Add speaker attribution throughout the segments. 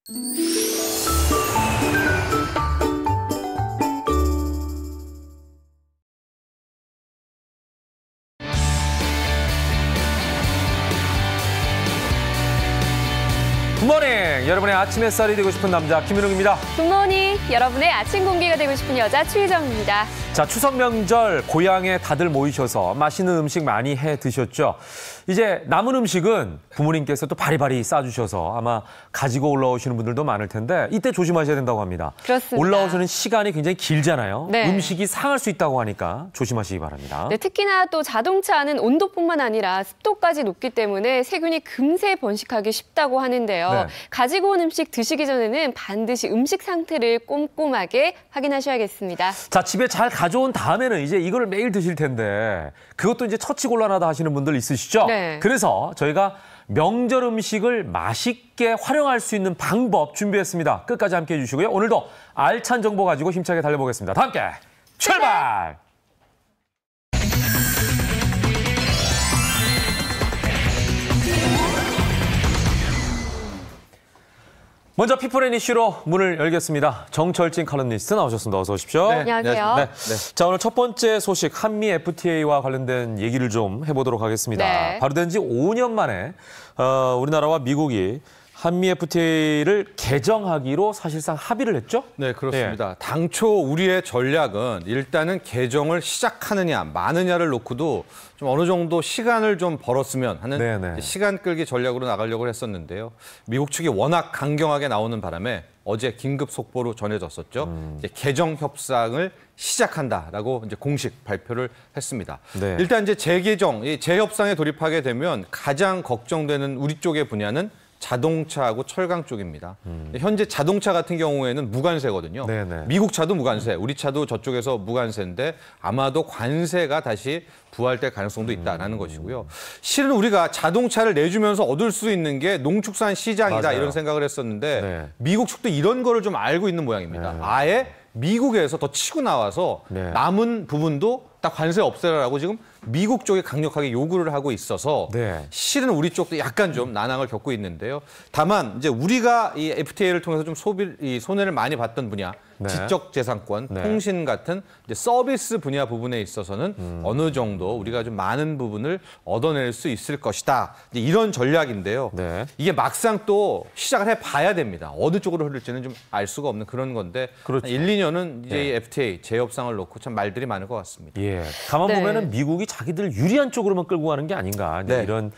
Speaker 1: 굿모닝! 여러분의 아침 햇살이 되고 싶은 남자 김윤웅입니다.
Speaker 2: 굿모닝! 여러분의 아침 공기가 되고 싶은 여자 추희정입니다.
Speaker 1: 자, 추석 명절 고향에 다들 모이셔서 맛있는 음식 많이 해 드셨죠? 이제 남은 음식은 부모님께서 또 바리바리 싸주셔서 아마 가지고 올라오시는 분들도 많을 텐데 이때 조심하셔야 된다고 합니다.
Speaker 2: 그렇습니다.
Speaker 1: 올라오시는 시간이 굉장히 길잖아요.
Speaker 2: 네.
Speaker 1: 음식이 상할 수 있다고 하니까 조심하시기 바랍니다.
Speaker 2: 네, 특히나 또 자동차는 온도뿐만 아니라 습도까지 높기 때문에 세균이 금세 번식하기 쉽다고 하는데요.
Speaker 1: 네.
Speaker 2: 가지고 온 음식 드시기 전에는 반드시 음식 상태를 꼼꼼하게 확인하셔야겠습니다.
Speaker 1: 자, 집에 잘 가져온 다음에는 이제 이걸 매일 드실 텐데 그것도 이제 처치곤란하다 하시는 분들 있으시죠?
Speaker 2: 네.
Speaker 1: 그래서 저희가 명절 음식을 맛있게 활용할 수 있는 방법 준비했습니다. 끝까지 함께해 주시고요. 오늘도 알찬 정보 가지고 힘차게 달려보겠습니다. 다 함께 출발! 먼저 피플앤 이슈로 문을 열겠습니다. 정철진 칼럼니스트 나오셨습니다. 어서 오십시오.
Speaker 2: 네, 안녕하세요.
Speaker 1: 네. 자, 오늘 첫 번째 소식 한미 FTA와 관련된 얘기를 좀 해보도록 하겠습니다.
Speaker 2: 네.
Speaker 1: 발효된 지 5년 만에 우리나라와 미국이 한미 FTA를 개정하기로 사실상 합의를 했죠?
Speaker 3: 네, 그렇습니다. 당초 우리의 전략은 일단은 개정을 시작하느냐 마느냐를 놓고도 좀 어느 정도 시간을 좀 벌었으면 하는 시간 끌기 전략으로 나가려고 했었는데요. 미국 측이 워낙 강경하게 나오는 바람에 어제 긴급 속보로 전해졌었죠. 이제 개정 협상을 시작한다라고 이제 공식 발표를 했습니다.
Speaker 1: 네.
Speaker 3: 일단 이제 재개정, 재협상에 돌입하게 되면 가장 걱정되는 우리 쪽의 분야는 자동차하고 철강 쪽입니다. 현재 자동차 같은 경우에는 무관세거든요.
Speaker 1: 네네.
Speaker 3: 미국 차도 무관세, 우리 차도 저쪽에서 무관세인데 아마도 관세가 다시 부활될 가능성도 있다라는 것이고요. 실은 우리가 자동차를 내주면서 얻을 수 있는 게 농축산 시장이다
Speaker 1: 맞아요.
Speaker 3: 이런 생각을 했었는데
Speaker 1: 네.
Speaker 3: 미국 측도 이런 거를 좀 알고 있는 모양입니다.
Speaker 1: 네.
Speaker 3: 아예 미국에서 더 치고 나와서 남은 부분도 딱 관세 없애라라고 지금 미국 쪽에 강력하게 요구를 하고 있어서 실은 우리 쪽도 약간 좀 난항을 겪고 있는데요. 다만 이제 우리가 이 FTA를 통해서 좀 손해를 많이 봤던 분야, 지적재산권, 통신 같은 이제 서비스 분야 부분에 있어서는 어느 정도 우리가 좀 많은 부분을 얻어낼 수 있을 것이다. 이제 이런 전략인데요. 이게 막상 또 시작을 해봐야 됩니다. 어느 쪽으로 흐를지는 좀 알 수가 없는 그런 건데
Speaker 1: 그렇죠.
Speaker 3: 1, 2년은 이제 이 FTA 재협상을 놓고 참 말들이 많을 것 같습니다.
Speaker 1: 가만 보면은 미국이 자기들 유리한 쪽으로만 끌고 가는 게 아닌가 이런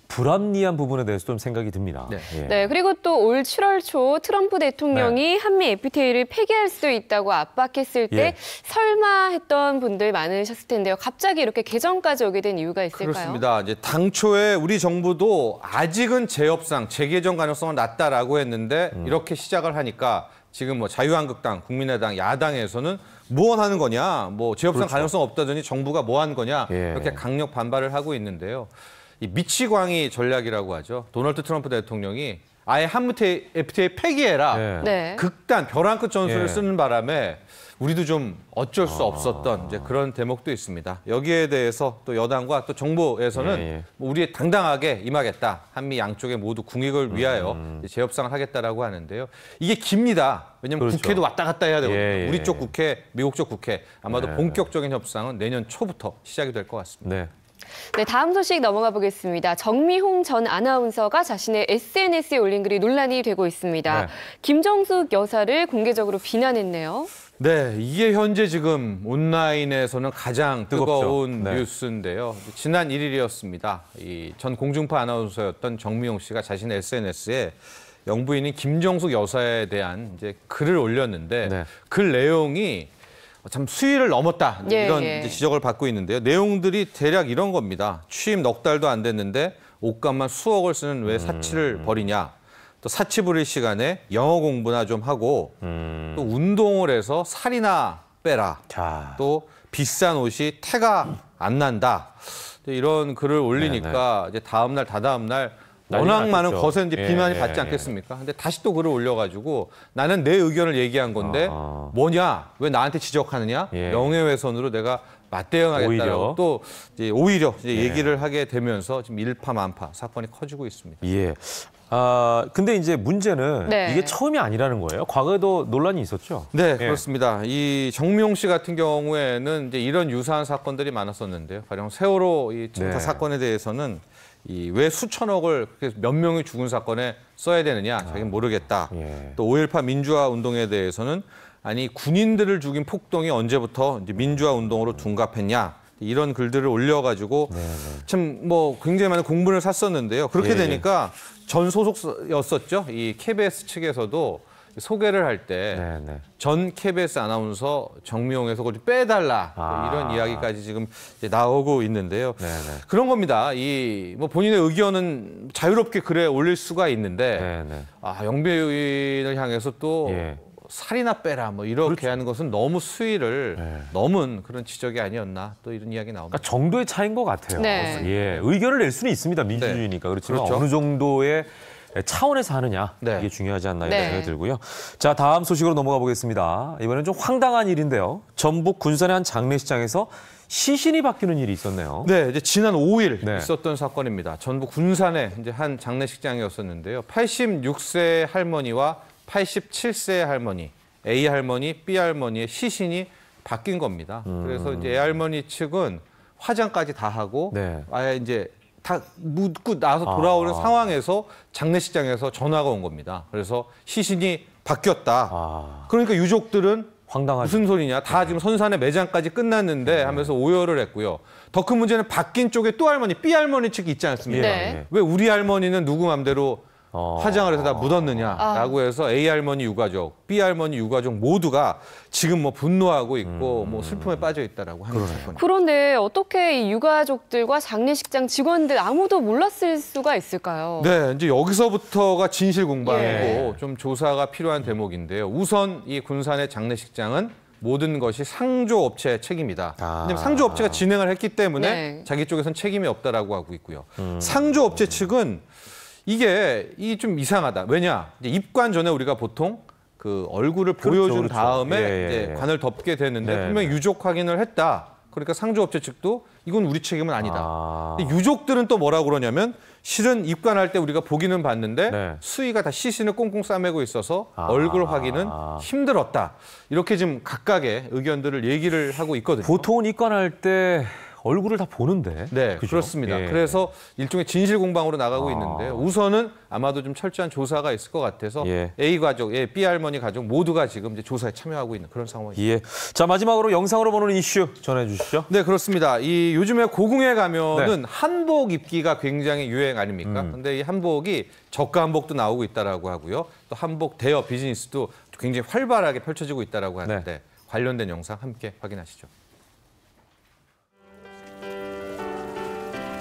Speaker 1: 불합리한 부분에 대해서 좀 생각이 듭니다.
Speaker 2: 네, 그리고 또 올 7월 초 트럼프 대통령이 한미 FTA를 폐기할 수도 있다고 압박했을 때 설마 했던 분들 많으셨을 텐데요. 갑자기 이렇게 개정까지 오게 된 이유가 있을까요?
Speaker 3: 그렇습니다. 이제 당초에 우리 정부도 아직은 재협상, 재개정 가능성은 낮다라고 했는데 이렇게 시작을 하니까 지금 뭐 자유한국당, 국민의당, 야당에서는 뭐 하는 거냐, 뭐 재협상 가능성 없다더니 정부가 뭐 하는 거냐 이렇게 강력 반발을 하고 있는데요. 이 미치광이 전략이라고 하죠. 도널드 트럼프 대통령이 아예 한미 FTA 폐기해라. 극단 벼랑 끝 전술을 쓰는 바람에 우리도 좀 어쩔 수 없었던 이제 그런 대목도 있습니다. 여기에 대해서 또 여당과 또 정부에서는 우리 당당하게 임하겠다. 한미 양쪽에 모두 국익을 위하여 재협상을 하겠다라고 하는데요. 이게 깁니다. 왜냐하면 국회도 왔다 갔다 해야 되거든요. 우리 쪽 국회, 미국 쪽 국회. 아마도 본격적인 협상은 내년 초부터 시작이 될 것 같습니다.
Speaker 2: 네, 다음 소식 넘어가 보겠습니다. 정미홍 전 아나운서가 자신의 SNS에 올린 글이 논란이 되고 있습니다. 김정숙 여사를 공개적으로 비난했네요.
Speaker 3: 네, 이게 현재 지금 온라인에서는 가장 뜨거운 뉴스인데요. 지난 1일이었습니다. 이 전 공중파 아나운서였던 정미용 씨가 자신의 SNS에 영부인인 김정숙 여사에 대한 이제 글을 올렸는데 글 내용이 참 수위를 넘었다 이런 이제 지적을 받고 있는데요. 내용들이 대략 이런 겁니다. 취임 넉 달도 안 됐는데 옷값만 수억을 쓰는 왜 사치를 벌이냐. 또 사치 부릴 시간에 영어 공부나 좀 하고 또 운동을 해서 살이나 빼라. 또 비싼 옷이 태가 안 난다. 이런 글을 올리니까 이제 다음 날 다다음 날 워낙 많은 거센 비난이 받지 않겠습니까? 근데 다시 또 글을 올려가지고 나는 내 의견을 얘기한 건데 뭐냐? 왜 나한테 지적하느냐? 명예훼손으로 내가 맞대응하겠다라고 또 이제 오히려 이제 얘기를 하게 되면서 지금 일파만파 사건이 커지고 있습니다.
Speaker 1: 근데 이제 문제는
Speaker 2: 네.
Speaker 1: 이게 처음이 아니라는 거예요. 과거에도 논란이 있었죠.
Speaker 3: 네,
Speaker 1: 예.
Speaker 3: 그렇습니다. 이 정미용 씨 같은 경우에는 이제 이런 유사한 사건들이 많았었는데요. 가령 세월호 이 청사
Speaker 1: 네.
Speaker 3: 사건에 대해서는 이 왜 수천억을 그렇게 몇 명이 죽은 사건에 써야 되느냐, 자기는 모르겠다.
Speaker 1: 예.
Speaker 3: 또 5.18 민주화 운동에 대해서는 아니 군인들을 죽인 폭동이 언제부터 이제 민주화 운동으로 둔갑했냐. 이런 글들을 올려가지고 참 뭐 굉장히 많은 공분을 샀었는데요. 그렇게
Speaker 1: 예.
Speaker 3: 되니까 전 소속이었었죠. 이 KBS 측에서도 소개를 할 때 전 KBS 아나운서 정미용 해석을 좀 빼달라 이런 이야기까지 지금 이제 나오고 있는데요. 그런 겁니다. 이 뭐 본인의 의견은 자유롭게 글에 올릴 수가 있는데 영배우인을 향해서 또 살이나 빼라 뭐 이렇게
Speaker 1: 그렇죠.
Speaker 3: 하는 것은 너무 수위를 넘은 그런 지적이 아니었나 또 이런 이야기 나옵니다.
Speaker 1: 그러니까 정도의 차이인 것 같아요.
Speaker 2: 네.
Speaker 1: 예, 의견을 낼 수는 있습니다. 민주주의니까. 그렇지만
Speaker 3: 그렇죠.
Speaker 1: 어느 정도의 차원에서 하느냐
Speaker 3: 네.
Speaker 1: 이게 중요하지 않나
Speaker 2: 네.
Speaker 1: 이런 생각이 들고요. 자, 다음 소식으로 넘어가 보겠습니다. 이번엔 좀 황당한 일인데요. 전북 군산의 한 장례식장에서 시신이 바뀌는 일이 있었네요.
Speaker 3: 네, 이제 지난 5일
Speaker 1: 네.
Speaker 3: 있었던 사건입니다. 전북 군산의 이제 한 장례식장이었었는데요. 86세 할머니와 87세 할머니, A 할머니, B 할머니의 시신이 바뀐 겁니다. 그래서 이제 A 할머니 측은 화장까지 다 하고
Speaker 1: 네.
Speaker 3: 아예 이제 다 묻고 나서 돌아오는 상황에서 장례식장에서 전화가 온 겁니다. 그래서 시신이 바뀌었다. 그러니까 유족들은
Speaker 1: 황당하죠.
Speaker 3: 무슨 소리냐. 다 지금 선산의 매장까지 끝났는데 하면서 오열을 했고요. 더 큰 문제는 바뀐 쪽에 또 할머니, B 할머니 측이 있지 않습니까?
Speaker 2: 네.
Speaker 3: 왜 우리 할머니는 누구 맘대로 화장을 해서 다 묻었느냐라고 해서 A 할머니 유가족, B 할머니 유가족 모두가 지금 뭐 분노하고 있고 뭐 슬픔에 빠져 있다라고 하는 사건입니다.
Speaker 2: 그런데 어떻게 이 유가족들과 장례식장 직원들 아무도 몰랐을 수가 있을까요?
Speaker 3: 네, 이제 여기서부터가 진실 공방이고
Speaker 2: 예.
Speaker 3: 좀 조사가 필요한 대목인데요. 우선 이 군산의 장례식장은 모든 것이 상조업체 책임이다. 왜냐하면 상조업체가 진행을 했기 때문에
Speaker 2: 네.
Speaker 3: 자기 쪽에선 책임이 없다라고 하고 있고요. 상조업체 측은 이게 좀 이상하다. 왜냐? 이제 입관 전에 우리가 보통 그 얼굴을 보여준
Speaker 1: 그렇죠.
Speaker 3: 다음에
Speaker 1: 예.
Speaker 3: 이제 관을 덮게 되는데
Speaker 1: 네.
Speaker 3: 분명히 유족 확인을 했다. 그러니까 상조업체 측도 이건 우리 책임은 아니다. 근데 유족들은 또 뭐라고 그러냐면 실은 입관할 때 우리가 보기는 봤는데
Speaker 1: 네.
Speaker 3: 수의가 다 시신을 꽁꽁 싸매고 있어서 얼굴 확인은 힘들었다. 이렇게 지금 각각의 의견들을 얘기를 하고 있거든요.
Speaker 1: 보통은 입관할 때 얼굴을 다 보는데.
Speaker 3: 네,
Speaker 1: 그죠?
Speaker 3: 그렇습니다.
Speaker 1: 예.
Speaker 3: 그래서 일종의 진실 공방으로 나가고 있는데 우선은 아마도 좀 철저한 조사가 있을 것 같아서
Speaker 1: 예.
Speaker 3: A 가족, B 할머니 가족 모두가 지금 이제 조사에 참여하고 있는 그런 상황입니다.
Speaker 1: 예. 자, 마지막으로 영상으로 보는 이슈 전해 주시죠.
Speaker 3: 네, 그렇습니다. 이 요즘에 고궁에 가면은 한복 입기가 굉장히 유행 아닙니까? 근데 이 한복이 저가 한복도 나오고 있다라고 하고요. 또 한복 대여 비즈니스도 굉장히 활발하게 펼쳐지고 있다라고 하는데 관련된 영상 함께 확인하시죠.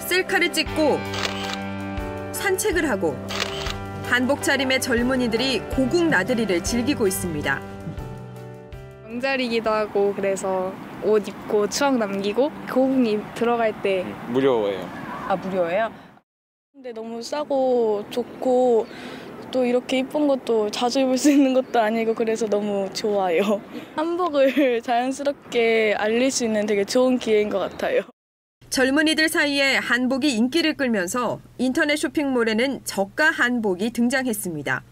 Speaker 4: 셀카를 찍고 산책을 하고 한복 차림의 젊은이들이 고궁 나들이를 즐기고 있습니다.
Speaker 5: 명절이기도 하고 그래서 옷 입고 추억 남기고 고궁이 들어갈 때
Speaker 6: 무료예요.
Speaker 5: 아 무료예요? 근데 너무 싸고 좋고 또 이렇게 이쁜 것도 자주 입을 수 있는 것도 아니고 그래서 너무 좋아요. 한복을 자연스럽게 알릴 수 있는 되게 좋은 기회인 것 같아요.
Speaker 4: 젊은이들 사이에 한복이 인기를 끌면서 인터넷 쇼핑몰에는 저가 한복이 등장했습니다.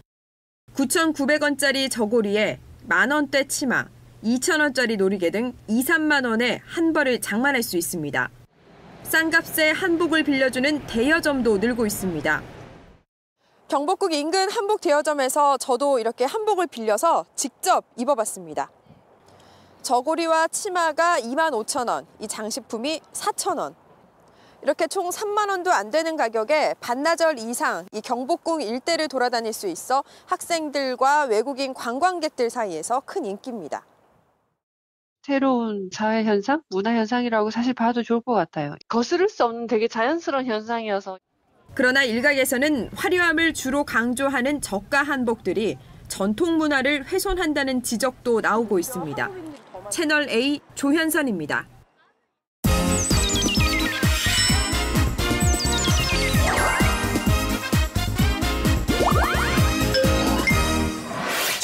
Speaker 4: 9,900원짜리 저고리에 만원대 치마, 2,000원짜리 놀이개 등 2, 3만 원에 한 벌을 장만할 수 있습니다. 싼 값에 한복을 빌려주는 대여점도 늘고 있습니다.
Speaker 7: 경복궁 인근 한복 대여점에서 저도 이렇게 한복을 빌려서 직접 입어봤습니다. 저고리와 치마가 25,000원, 이 장식품이 4,000원. 이렇게 총 3만 원도 안 되는 가격에 반나절 이상 이 경복궁 일대를 돌아다닐 수 있어 학생들과 외국인 관광객들 사이에서 큰 인기입니다.
Speaker 8: 새로운 사회현상, 문화현상이라고 사실 봐도 좋을 것 같아요. 거스를 수 없는 되게 자연스러운 현상이어서.
Speaker 4: 그러나 일각에서는 화려함을 주로 강조하는 저가 한복들이 전통 문화를 훼손한다는 지적도 나오고 있습니다. 채널 A 조현선입니다.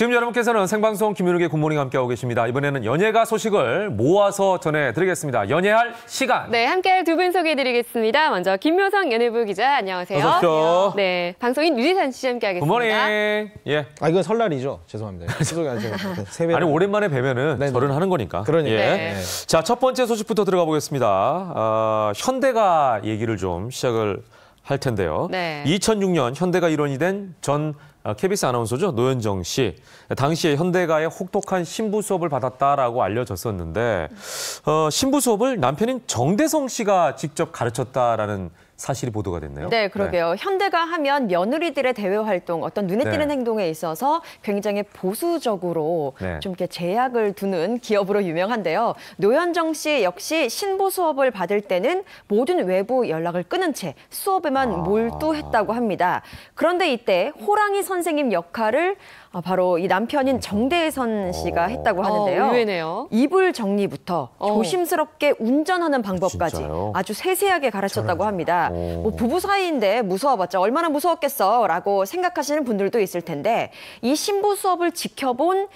Speaker 1: 지금 여러분께서는 생방송 김윤욱의 굿모닝 함께하고 계십니다. 이번에는 연예가 소식을 모아서 전해드리겠습니다. 연예할 시간.
Speaker 2: 네, 함께할 두 분 소개해드리겠습니다. 먼저 김묘성 연예부 기자, 안녕하세요.
Speaker 1: 어서 오십시오.
Speaker 2: 네, 방송인 유리산 씨 함께하겠습니다.
Speaker 1: 굿모닝. 예.
Speaker 6: 이건 설날이죠. 죄송합니다. 세배.
Speaker 1: 아니 오랜만에 뵈면은
Speaker 6: 네네.
Speaker 1: 절은 하는 거니까.
Speaker 6: 그러니까.
Speaker 1: 예.
Speaker 2: 네.
Speaker 1: 자, 첫 번째 소식부터 들어가 보겠습니다. 현대가 얘기를 좀 시작을 할 텐데요.
Speaker 2: 네.
Speaker 1: 2006년 현대가 일원이 된 전 KBS 아나운서죠. 노현정 씨. 당시에 현대가의 혹독한 신부 수업을 받았다라고 알려졌었는데 신부 수업을 남편인 정대성 씨가 직접 가르쳤다라는 사실이 보도가 됐네요.
Speaker 9: 네, 그러게요. 현대가 하면 며느리들의 대외 활동, 어떤 눈에 띄는
Speaker 1: 네.
Speaker 9: 행동에 있어서 굉장히 보수적으로
Speaker 1: 네.
Speaker 9: 좀 이렇게 제약을 두는 기업으로 유명한데요. 노현정 씨 역시 신부 수업을 받을 때는 모든 외부 연락을 끊은 채 수업에만 몰두했다고 합니다. 그런데 이때 호랑이 선생님 역할을 바로 이 남편인 정대선 씨가 했다고 하는데요.
Speaker 2: 의외네요.
Speaker 9: 이불 정리부터 조심스럽게 운전하는 방법까지
Speaker 1: 진짜요?
Speaker 9: 아주 세세하게 가르쳤다고 합니다. 뭐 부부 사이인데 무서워봤자 얼마나 무서웠겠어라고 생각하시는 분들도 있을 텐데 이 신부 수업을 지켜본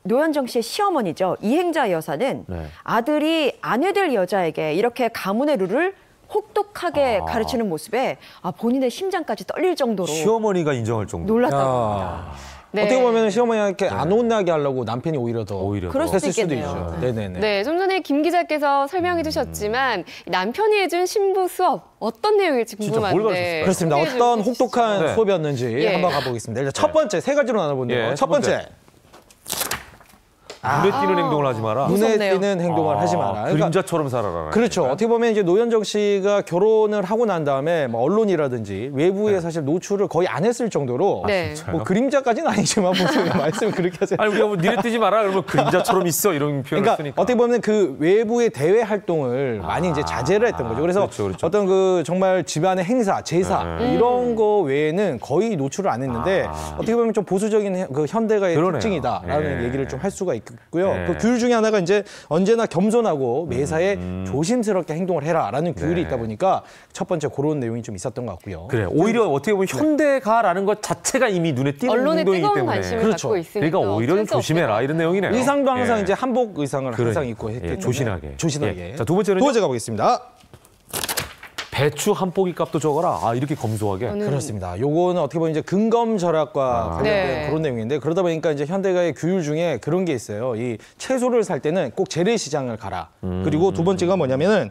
Speaker 9: 노현정 씨의 시어머니죠. 이행자 여사는
Speaker 1: 네.
Speaker 9: 아들이 아내 될 여자에게 이렇게 가문의 룰을 혹독하게 가르치는 모습에 본인의 심장까지 떨릴 정도로
Speaker 1: 시어머니가 인정할 정도.
Speaker 9: 놀랐다고 합니다.
Speaker 2: 네.
Speaker 6: 어떻게 보면 시어머니한테 안 혼나게 하려고 남편이 오히려 더
Speaker 9: 그럴 수도
Speaker 6: 했을 수도
Speaker 9: 있겠네요.
Speaker 6: 있죠. 네네네.
Speaker 2: 네, 좀 전에 김 기자께서 설명해 주셨지만 남편이 해준 신부 수업 어떤 내용일지
Speaker 1: 진짜 뭘
Speaker 2: 궁금한데.
Speaker 1: 가르쳤을까요?
Speaker 6: 그렇습니다.
Speaker 2: 소개해
Speaker 6: 어떤
Speaker 2: 주시죠.
Speaker 6: 혹독한
Speaker 1: 네.
Speaker 6: 수업이었는지
Speaker 2: 예.
Speaker 6: 한번 가보겠습니다. 일단 첫 번째 세 가지로 나눠보는데요.
Speaker 1: 예,
Speaker 6: 첫 번째.
Speaker 1: 눈에 띄는 행동을 하지 마라.
Speaker 6: 눈에
Speaker 9: 무섭네요.
Speaker 6: 띄는 행동을 하지 마라. 그러니까
Speaker 1: 그림자처럼 살아라.
Speaker 6: 그렇죠. 어떻게 보면 이제 노현정 씨가 결혼을 하고 난 다음에 뭐 언론이라든지 외부에
Speaker 1: 네.
Speaker 6: 사실 노출을 거의 안 했을 정도로
Speaker 2: 네.
Speaker 6: 뭐 그림자까지는 아니지만 무슨 말씀을 그렇게 하세요.
Speaker 1: 아니 우리가 뭐 니네 뜨지 마라 그러면 그림자처럼 있어 이런 표현을
Speaker 6: 그러니까
Speaker 1: 쓰니까.
Speaker 6: 어떻게 보면 그 외부의 대외 활동을 많이 이제 자제를 했던 거죠. 그래서
Speaker 1: 그렇죠.
Speaker 6: 어떤 그 정말 집안의 행사, 제사 이런 거 외에는 거의 노출을 안 했는데 어떻게 보면 좀 보수적인 그 현대가의
Speaker 1: 그러네요.
Speaker 6: 특징이다라는
Speaker 1: 예.
Speaker 6: 얘기를 좀 할 수가 있고요.
Speaker 1: 예.
Speaker 6: 그 규율 중에 하나가 이제 언제나 겸손하고 매사에 조심스럽게 행동을 해라라는 규율이
Speaker 1: 네.
Speaker 6: 있다 보니까 첫 번째 그런 내용이 좀 있었던 것 같고요.
Speaker 1: 그래. 오히려 어떻게 보면 현대가라는 것 자체가 이미 눈에 띄는
Speaker 2: 언론에
Speaker 1: 행동이기
Speaker 2: 뜨거운
Speaker 1: 때문에.
Speaker 2: 관심을
Speaker 6: 그렇죠.
Speaker 2: 갖고 있으니까.
Speaker 1: 그러니까 오히려 좀
Speaker 2: 어쩔 수
Speaker 1: 조심해라
Speaker 2: 없죠.
Speaker 1: 이런 내용이네요.
Speaker 6: 의상도 항상
Speaker 1: 예.
Speaker 6: 이제 한복 의상을 항상
Speaker 1: 그러니까.
Speaker 6: 입고 했기
Speaker 1: 예,
Speaker 6: 때문에
Speaker 1: 조신하게.
Speaker 6: 조신하게.
Speaker 1: 예. 자, 두 번째는요?
Speaker 6: 두 번째 가보겠습니다.
Speaker 1: 배추 한 포기 값도 적어라. 이렇게 검소하게.
Speaker 6: 그렇습니다. 요거는 어떻게 보면 이제 근검 절약과 관련된
Speaker 2: 네.
Speaker 6: 그런 내용인데 그러다 보니까 이제 현대가의 규율 중에 그런 게 있어요. 이 채소를 살 때는 꼭 재래시장을 가라. 그리고 두 번째가 뭐냐면은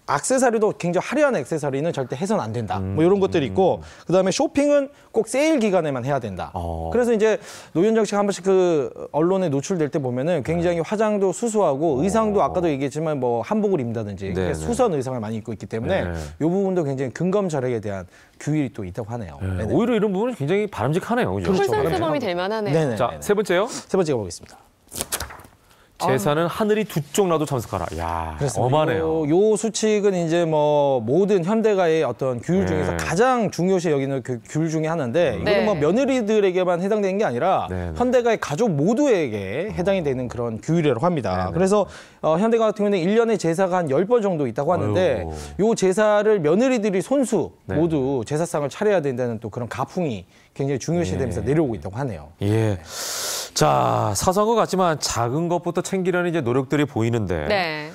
Speaker 6: 액세서리도 굉장히 화려한 액세서리는 절대 해서는 안 된다. 뭐 이런 것들이 있고 그다음에 쇼핑은 꼭 세일 기간에만 해야 된다. 그래서 이제 노현정 씨가 한 번씩 그 언론에 노출될 때 보면은 굉장히 화장도 수수하고 의상도 아까도 얘기했지만 뭐 한복을 입는다든지
Speaker 1: 네, 네.
Speaker 6: 수선 의상을 많이 입고 있기 때문에
Speaker 1: 네.
Speaker 6: 이 부분도 굉장히 근검 절약에 대한 규율이 또 있다고 하네요.
Speaker 1: 네.
Speaker 6: 네네.
Speaker 1: 오히려 이런 부분은 굉장히 바람직하네요. 그죠?
Speaker 2: 홀선수범이 될 만하네요.
Speaker 6: 네네.
Speaker 1: 자, 세 번째요.
Speaker 6: 세 번째 가보겠습니다.
Speaker 1: 제사는 하늘이 두 쪽 나도 참석하라. 야,
Speaker 6: 그렇습니다.
Speaker 1: 엄하네요.
Speaker 6: 요 수칙은 이제 뭐 모든 현대가의 어떤 규율 중에서
Speaker 1: 네.
Speaker 6: 가장 중요시 여기는 그 규율 중에 하나인데 이거는
Speaker 2: 네.
Speaker 6: 뭐 며느리들에게만 해당되는 게 아니라
Speaker 1: 네, 네.
Speaker 6: 현대가의 가족 모두에게 해당이 되는 그런 규율이라고 합니다.
Speaker 1: 네, 네.
Speaker 6: 그래서 현대가 같은 경우는 1년에 제사가 한 10번 정도 있다고 하는데
Speaker 1: 아유.
Speaker 6: 요 제사를 며느리들이 손수
Speaker 1: 네.
Speaker 6: 모두 제사상을 차려야 된다는 또 그런 가풍이 굉장히 중요시되면서 내려오고 있다고 하네요.
Speaker 1: 예. 자, 사소한 것 같지만 작은 것부터 챙기려는 이제 노력들이 보이는데.
Speaker 2: 네.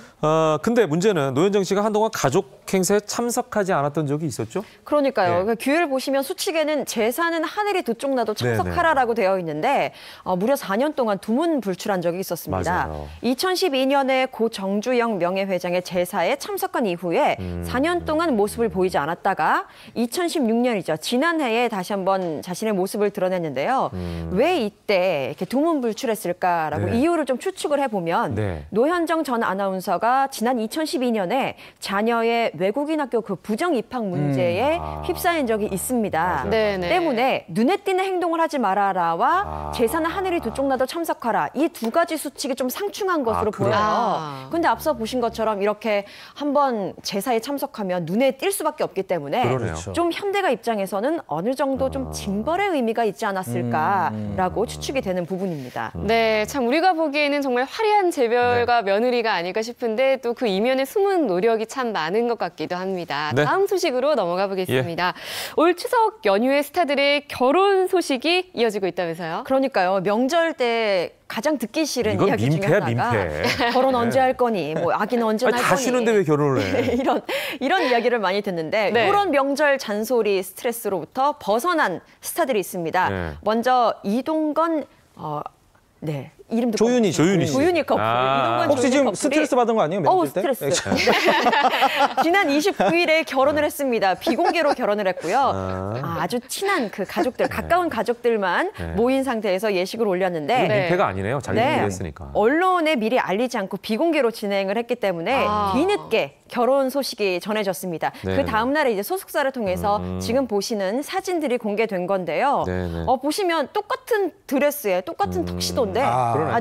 Speaker 1: 근데 문제는 노현정 씨가 한동안 가족 행사에 참석하지 않았던 적이 있었죠?
Speaker 9: 그러니까요.
Speaker 1: 네.
Speaker 9: 그 규율 보시면 수칙에는 제사는 하늘이 두 쪽 나도
Speaker 1: 네네.
Speaker 9: 참석하라라고 되어 있는데 무려 4년 동안 두문불출한 적이 있었습니다.
Speaker 1: 맞아요.
Speaker 9: 2012년에 고 정주영 명예회장의 제사에 참석한 이후에 4년 동안 모습을 보이지 않았다가 2016년이죠. 지난해에 다시 한번 자신의 모습을 드러냈는데요. 왜 이때 이렇게 두문불출했을까라고
Speaker 1: 네.
Speaker 9: 이유를 좀 추측을 해보면
Speaker 1: 네.
Speaker 9: 노현정 전 아나운서가 지난 2012년에 자녀의 외국인 학교 그 부정 입학 문제에 휩싸인 적이 있습니다.
Speaker 2: 네네.
Speaker 9: 때문에 눈에 띄는 행동을 하지 말아라와 제사는 하늘이 두 쪽 나도 참석하라 이 두 가지 수칙이 좀 상충한 것으로
Speaker 1: 그래요?
Speaker 9: 보여요. 그런데 앞서 보신 것처럼 이렇게 한번 제사에 참석하면 눈에 띌 수밖에 없기 때문에
Speaker 1: 그러네요.
Speaker 9: 좀 현대가 입장에서는 어느 정도 좀 징벌의 의미가 있지 않았을까라고 추측이 되는 부분입니다.
Speaker 2: 네, 참 우리가 보기에는 정말 화려한 재별과 며느리가 아닐까 싶은데 또 그 이면에 숨은 노력이 참 많은 것 같고 같기도 합니다.
Speaker 1: 네.
Speaker 2: 다음 소식으로 넘어가 보겠습니다. 올 추석 연휴에 스타들의 결혼 소식이 이어지고 있다면서요?
Speaker 9: 그러니까요. 명절 때 가장 듣기 싫은
Speaker 1: 이건
Speaker 9: 이야기 중에
Speaker 1: 민폐야,
Speaker 9: 하나가
Speaker 1: 민폐.
Speaker 9: 결혼 언제 할 거니, 뭐 아기는 언제 날
Speaker 1: 다
Speaker 9: 거니.
Speaker 1: 쉬는데 왜 결혼을 해?
Speaker 9: 이런 이야기를 많이 듣는데
Speaker 2: 네.
Speaker 9: 이런 명절 잔소리 스트레스로부터 벗어난 스타들이 있습니다.
Speaker 1: 네.
Speaker 9: 먼저 이동건 네. 이름도
Speaker 6: 조윤희 씨.
Speaker 9: 조윤희 커플.
Speaker 1: 아.
Speaker 9: 이동건
Speaker 6: 혹시
Speaker 9: 조윤희
Speaker 6: 지금
Speaker 9: 커플이
Speaker 6: 스트레스 받은 거 아니에요? 명절 때?
Speaker 9: 스트레스. 네. 지난 29일에 결혼을 했습니다. 비공개로 결혼을 했고요. 아주 친한 그 가족들, 가까운 가족들만 모인 상태에서 예식을 올렸는데
Speaker 1: 이건 민폐가 아니네요. 자기들이 했으니까.
Speaker 9: 언론에 미리 알리지 않고 비공개로 진행을 했기 때문에
Speaker 2: 아.
Speaker 9: 뒤늦게 결혼 소식이 전해졌습니다.
Speaker 1: 네.
Speaker 9: 그 다음 날에 이제 소속사를 통해서 지금 보시는 사진들이 공개된 건데요.
Speaker 1: 네, 네.
Speaker 9: 보시면 똑같은 드레스에 똑같은 툭시도인데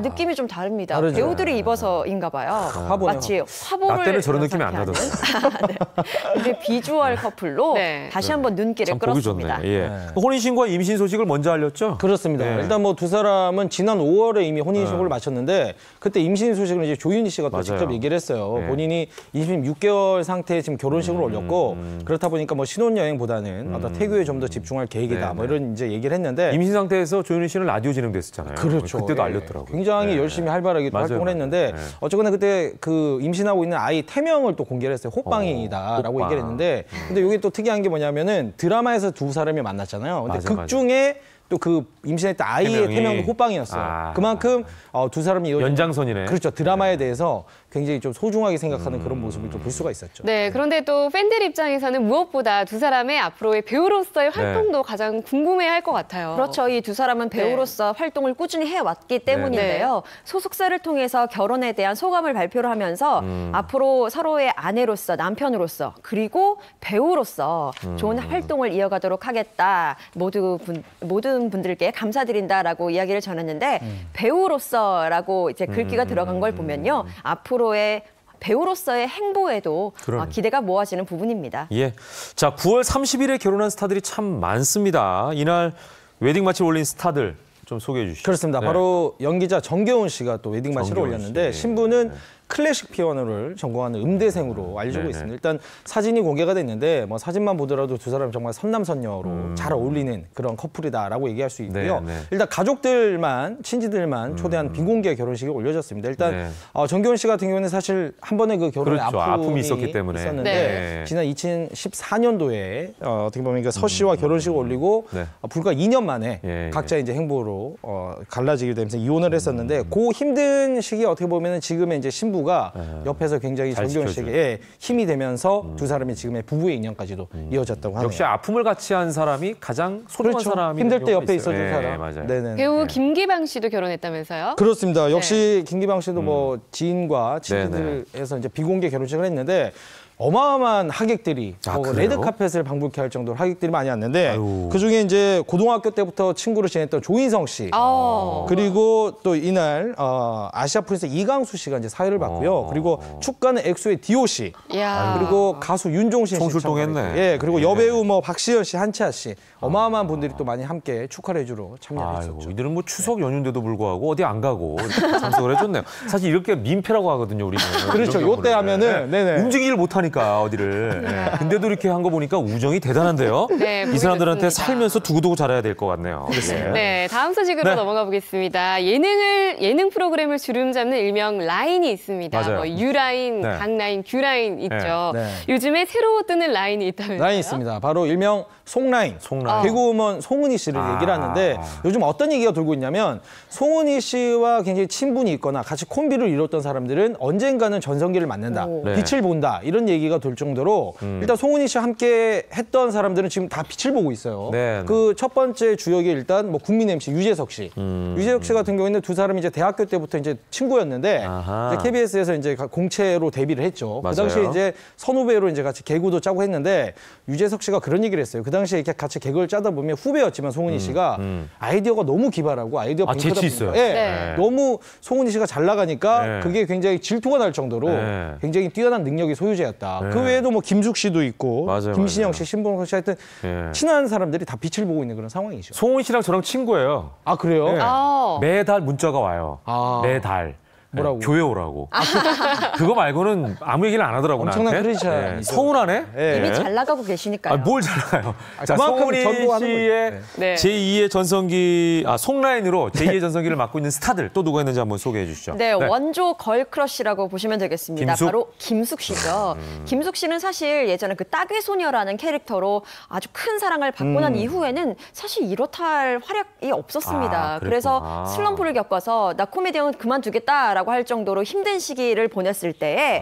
Speaker 9: 느낌이 좀 다릅니다.
Speaker 6: 다르죠.
Speaker 9: 배우들이 입어서인가 봐요.
Speaker 6: 화보네요.
Speaker 9: 마치 화보를
Speaker 1: 나 때는 저런 느낌이 안
Speaker 9: 하는.
Speaker 1: 나던데.
Speaker 9: 네. 근데 비주얼 커플로
Speaker 2: 네.
Speaker 9: 다시 한번 눈길을
Speaker 1: 참 보기 좋네.
Speaker 9: 끌었습니다.
Speaker 1: 예. 혼인신고와 임신 소식을 먼저 알렸죠?
Speaker 6: 그렇습니다.
Speaker 1: 네.
Speaker 6: 일단 뭐 두 사람은 지난 5월에 이미 혼인신고를 마쳤는데 그때 임신 소식을 이제 조윤희 씨가 또
Speaker 1: 맞아요.
Speaker 6: 직접 얘기를 했어요.
Speaker 1: 네.
Speaker 6: 본인이 임신 6개월 상태에 지금 결혼식을 올렸고 그렇다 보니까 뭐 신혼여행보다는 어떤 태교에 좀 더 집중할 계획이다.
Speaker 1: 네,
Speaker 6: 뭐
Speaker 1: 네.
Speaker 6: 이런 이제 얘기를 했는데
Speaker 1: 임신 상태에서 조윤희 씨는 라디오 진행도 했었잖아요.
Speaker 6: 그렇죠.
Speaker 1: 그때도
Speaker 6: 예.
Speaker 1: 알렸더라고요.
Speaker 6: 굉장히
Speaker 1: 네.
Speaker 6: 열심히 활발하게 또
Speaker 1: 맞아요,
Speaker 6: 활동을
Speaker 1: 맞아요.
Speaker 6: 했는데
Speaker 1: 네.
Speaker 6: 어쨌거나 그때 그 임신하고 있는 아이 태명을 또 공개를 했어요. 호빵이다라고
Speaker 1: 호빵.
Speaker 6: 얘기를 했는데 근데 이게 또 특이한 게 뭐냐면은 드라마에서 두 사람이 만났잖아요. 근데
Speaker 1: 맞아,
Speaker 6: 극 중에 또 그 임신했던 아이의
Speaker 1: 태명이.
Speaker 6: 태명도 호빵이었어요.
Speaker 1: 아.
Speaker 6: 그만큼 두 사람이 이어진
Speaker 1: 연장선이네.
Speaker 6: 그렇죠. 드라마에 대해서 굉장히 좀 소중하게 생각하는 그런 모습을 또 볼 수가 있었죠.
Speaker 2: 네, 그런데 또 팬들 입장에서는 무엇보다 두 사람의 앞으로의 배우로서의 활동도 가장 궁금해할 것 같아요.
Speaker 9: 그렇죠. 이 두 사람은 배우로서 활동을 꾸준히 해왔기 때문인데요. 소속사를 통해서 결혼에 대한 소감을 발표를 하면서 앞으로 서로의 아내로서, 남편으로서, 그리고 배우로서 좋은 활동을 이어가도록 하겠다. 모든 분들께 감사드린다라고 이야기를 전했는데 배우로서라고 이제 글귀가 들어간 걸 보면요. 앞으로의 배우로서의 행보에도 기대가 모아지는 부분입니다.
Speaker 1: 예. 자, 9월 30일에 결혼한 스타들이 참 많습니다. 이날 웨딩 마치를 올린 스타들 좀 소개해 주시죠.
Speaker 6: 그렇습니다.
Speaker 1: 네.
Speaker 6: 바로 연기자 정겨운 씨가 또 웨딩 마치를
Speaker 1: 정겨운
Speaker 6: 올렸는데
Speaker 1: 씨.
Speaker 6: 신부는 클래식 피아노를 전공하는 음대생으로 알려지고
Speaker 1: 네네.
Speaker 6: 있습니다. 일단 사진이 공개가 됐는데 뭐 사진만 보더라도 두 사람 정말 선남선녀로 잘 어울리는 그런 커플이다라고 얘기할 수 있고요.
Speaker 1: 네네.
Speaker 6: 일단 가족들만 친지들만 초대한 비공개 결혼식이 올려졌습니다. 일단
Speaker 1: 네.
Speaker 6: 정겨운 씨 같은 경우는 사실 한 번에 그 결혼에
Speaker 1: 그렇죠. 아픔이 있었기 때문에.
Speaker 6: 있었는데
Speaker 1: 네.
Speaker 6: 지난 2014년도에 어떻게 보면 서 씨와 결혼식을 올리고
Speaker 1: 네.
Speaker 6: 불과 2년 만에
Speaker 1: 예,
Speaker 6: 각자 이제 행보로 갈라지게 되면서 이혼을 했었는데 그 힘든 시기에 어떻게 보면 지금의 이제 신부가 옆에서 굉장히
Speaker 1: 잘
Speaker 6: 정겨운
Speaker 1: 지켜줘요.
Speaker 6: 씨에게 힘이 되면서 두 사람이 지금의 부부의 인연까지도 이어졌다고 하네요.
Speaker 1: 역시 아픔을 같이 한 사람이 가장 소중한
Speaker 6: 그렇죠.
Speaker 1: 사람이
Speaker 6: 힘들 때 옆에
Speaker 1: 있어요.
Speaker 6: 있어준
Speaker 1: 네,
Speaker 6: 사람.
Speaker 1: 맞아요.
Speaker 6: 네네.
Speaker 2: 배우 김기방 씨도 결혼했다면서요?
Speaker 6: 그렇습니다. 역시 김기방 씨도 뭐 지인과
Speaker 1: 네네.
Speaker 6: 친구들에서 이제 비공개 결혼식을 했는데 어마어마한 하객들이
Speaker 1: 그래요?
Speaker 6: 레드카펫을 방불케 할 정도로 하객들이 많이 왔는데
Speaker 1: 아유.
Speaker 6: 그중에 이제 고등학교 때부터 친구로 지냈던 조인성 씨 그리고 또 이날 아시아 프린스 이강수 씨가 이제 사회를 봤고요. 그리고 축가는 엑소의 디오 씨
Speaker 2: 이야.
Speaker 6: 그리고 가수 윤종신 씨
Speaker 1: 총출동했네.
Speaker 6: 참가했고. 예, 그리고 여배우 뭐 박시연 씨, 한치아 씨 어마어마한 분들이 또 많이 함께 축하를 해주러 참여했었죠.
Speaker 1: 아이고, 이들은 뭐 추석 연휴인데도 불구하고 어디 안 가고 참석을 해줬네요. 사실 이렇게 민폐라고 하거든요, 우리는.
Speaker 6: 그렇죠.
Speaker 1: 이런
Speaker 6: 요때
Speaker 1: 경우를.
Speaker 6: 하면은 네네.
Speaker 1: 움직이질 못하니까 어디를. 네. 근데도 이렇게 한 거 보니까 우정이 대단한데요.
Speaker 2: 네,
Speaker 1: 이 사람들한테
Speaker 2: 보여줬습니다.
Speaker 1: 살면서 두고두고 잘해야 될 것 같네요.
Speaker 2: 네, 다음 소식으로
Speaker 1: 네.
Speaker 2: 넘어가 보겠습니다. 예능 프로그램을 주름 잡는 일명 라인이 있습니다.
Speaker 1: 맞아요.
Speaker 2: 뭐 유라인,
Speaker 1: 네.
Speaker 2: 강라인, 규라인 있죠.
Speaker 6: 네.
Speaker 2: 요즘에 새로 뜨는 라인이 있다면서요?
Speaker 6: 라인 있습니다. 바로 일명 송라인.
Speaker 1: 송라인.
Speaker 6: 개그우먼 송은희 씨를 얘기를 하는데 요즘 어떤 얘기가 돌고 있냐면 송은희 씨와 굉장히 친분이 있거나 같이 콤비를 이뤘던 사람들은 언젠가는 전성기를 맞는다.
Speaker 1: 네.
Speaker 6: 빛을 본다. 이런 얘기가 돌 정도로 일단 송은희 씨와 함께 했던 사람들은 지금 다 빛을 보고 있어요.
Speaker 1: 네,
Speaker 6: 그 첫 번째 주역이 일단 뭐 국민 MC 유재석 씨. 유재석 씨 같은 경우에는 두 사람이 이제 대학교 때부터 이제 친구였는데
Speaker 1: 아하.
Speaker 6: 이제 KBS에서 이제 공채로 데뷔를 했죠.
Speaker 1: 맞아요.
Speaker 6: 그 당시에 이제 선후배로 이제 같이 개그도 짜고 했는데 유재석 씨가 그런 얘기를 했어요. 그 당시에 이렇게 같이 개그를 짜다 보면 후배였지만 송은희 씨가 아이디어가 너무 기발하고 아이디어
Speaker 1: 재치 있어요.
Speaker 6: 예,
Speaker 2: 네.
Speaker 6: 너무 송은희 씨가 잘 나가니까
Speaker 1: 네.
Speaker 6: 그게 굉장히 질투가 날 정도로
Speaker 1: 네.
Speaker 6: 굉장히 뛰어난 능력의 소유자였다.
Speaker 1: 네.
Speaker 6: 그 외에도 뭐 김숙 씨도 있고
Speaker 1: 맞아요,
Speaker 6: 김신영
Speaker 1: 맞아요.
Speaker 6: 씨, 신봉선 씨 하여튼
Speaker 1: 네.
Speaker 6: 친한 사람들이 다 빛을 보고 있는 그런 상황이죠.
Speaker 1: 송은 씨랑 저랑 친구예요.
Speaker 6: 아 그래요?
Speaker 1: 네.
Speaker 2: 아.
Speaker 1: 매달 문자가 와요.
Speaker 6: 아.
Speaker 1: 매달.
Speaker 6: 뭐라고?
Speaker 1: 네, 교회 오라고. 그거 말고는 아무 얘기를 안 하더라고요.
Speaker 6: 엄청난
Speaker 1: 나한테.
Speaker 6: 크리스찬이죠.
Speaker 1: 서운하네?
Speaker 6: 네.
Speaker 9: 이미 잘 나가고 계시니까요.
Speaker 1: 뭘 잘 나가요? 자,
Speaker 6: 그만큼
Speaker 1: 송은이
Speaker 6: 전도하는
Speaker 1: 씨의
Speaker 6: 거죠.
Speaker 2: 네.
Speaker 1: 제2의 전성기, 송라인으로 제2의 전성기를 맡고 있는 스타들 또 누가 있는지 한번 소개해 주시죠.
Speaker 9: 네, 원조 걸크러쉬라고 보시면 되겠습니다.
Speaker 1: 김숙?
Speaker 9: 바로 김숙 씨죠. 김숙 씨는 사실 예전에 그 딱의 소녀라는 캐릭터로 아주 큰 사랑을 받고 난 이후에는 사실 이렇다 할 활약이 없었습니다. 그래서 슬럼프를 겪어서 나 코미디언 그만두겠다라고 할 정도로 힘든 시기를 보냈을 때에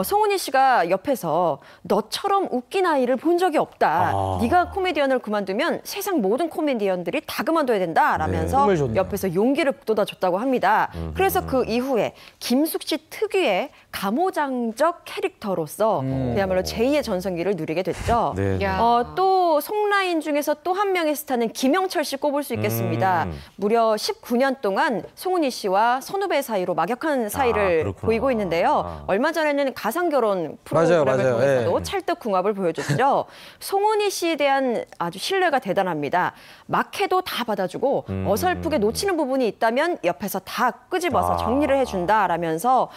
Speaker 9: 송은이 씨가 옆에서 너처럼 웃긴 아이를 본 적이 없다. 네가 코미디언을 그만두면 세상 모든 코미디언들이 다 그만둬야 된다라면서
Speaker 6: 네,
Speaker 9: 옆에서 용기를 북돋아줬다고 합니다. 그래서 그 이후에 김숙 씨 특유의 감호장적 캐릭터로서 그야말로 제2의 전성기를 누리게 됐죠.
Speaker 1: 네.
Speaker 9: 또 송라인 중에서 또 한 명의 스타는 김영철 씨 꼽을 수 있겠습니다. 무려 19년 동안 송은이 씨와 선후배 사이로 막역한 사이를 보이고 있는데요. 얼마 전에는 가상결혼 프로그램을
Speaker 6: 맞아요.
Speaker 9: 통해서도
Speaker 6: 예.
Speaker 9: 찰떡궁합을 보여줬죠. 송은이 씨에 대한 아주 신뢰가 대단합니다. 막해도 다 받아주고 어설프게 놓치는 부분이 있다면 옆에서 다 끄집어서 정리를 해준다라면서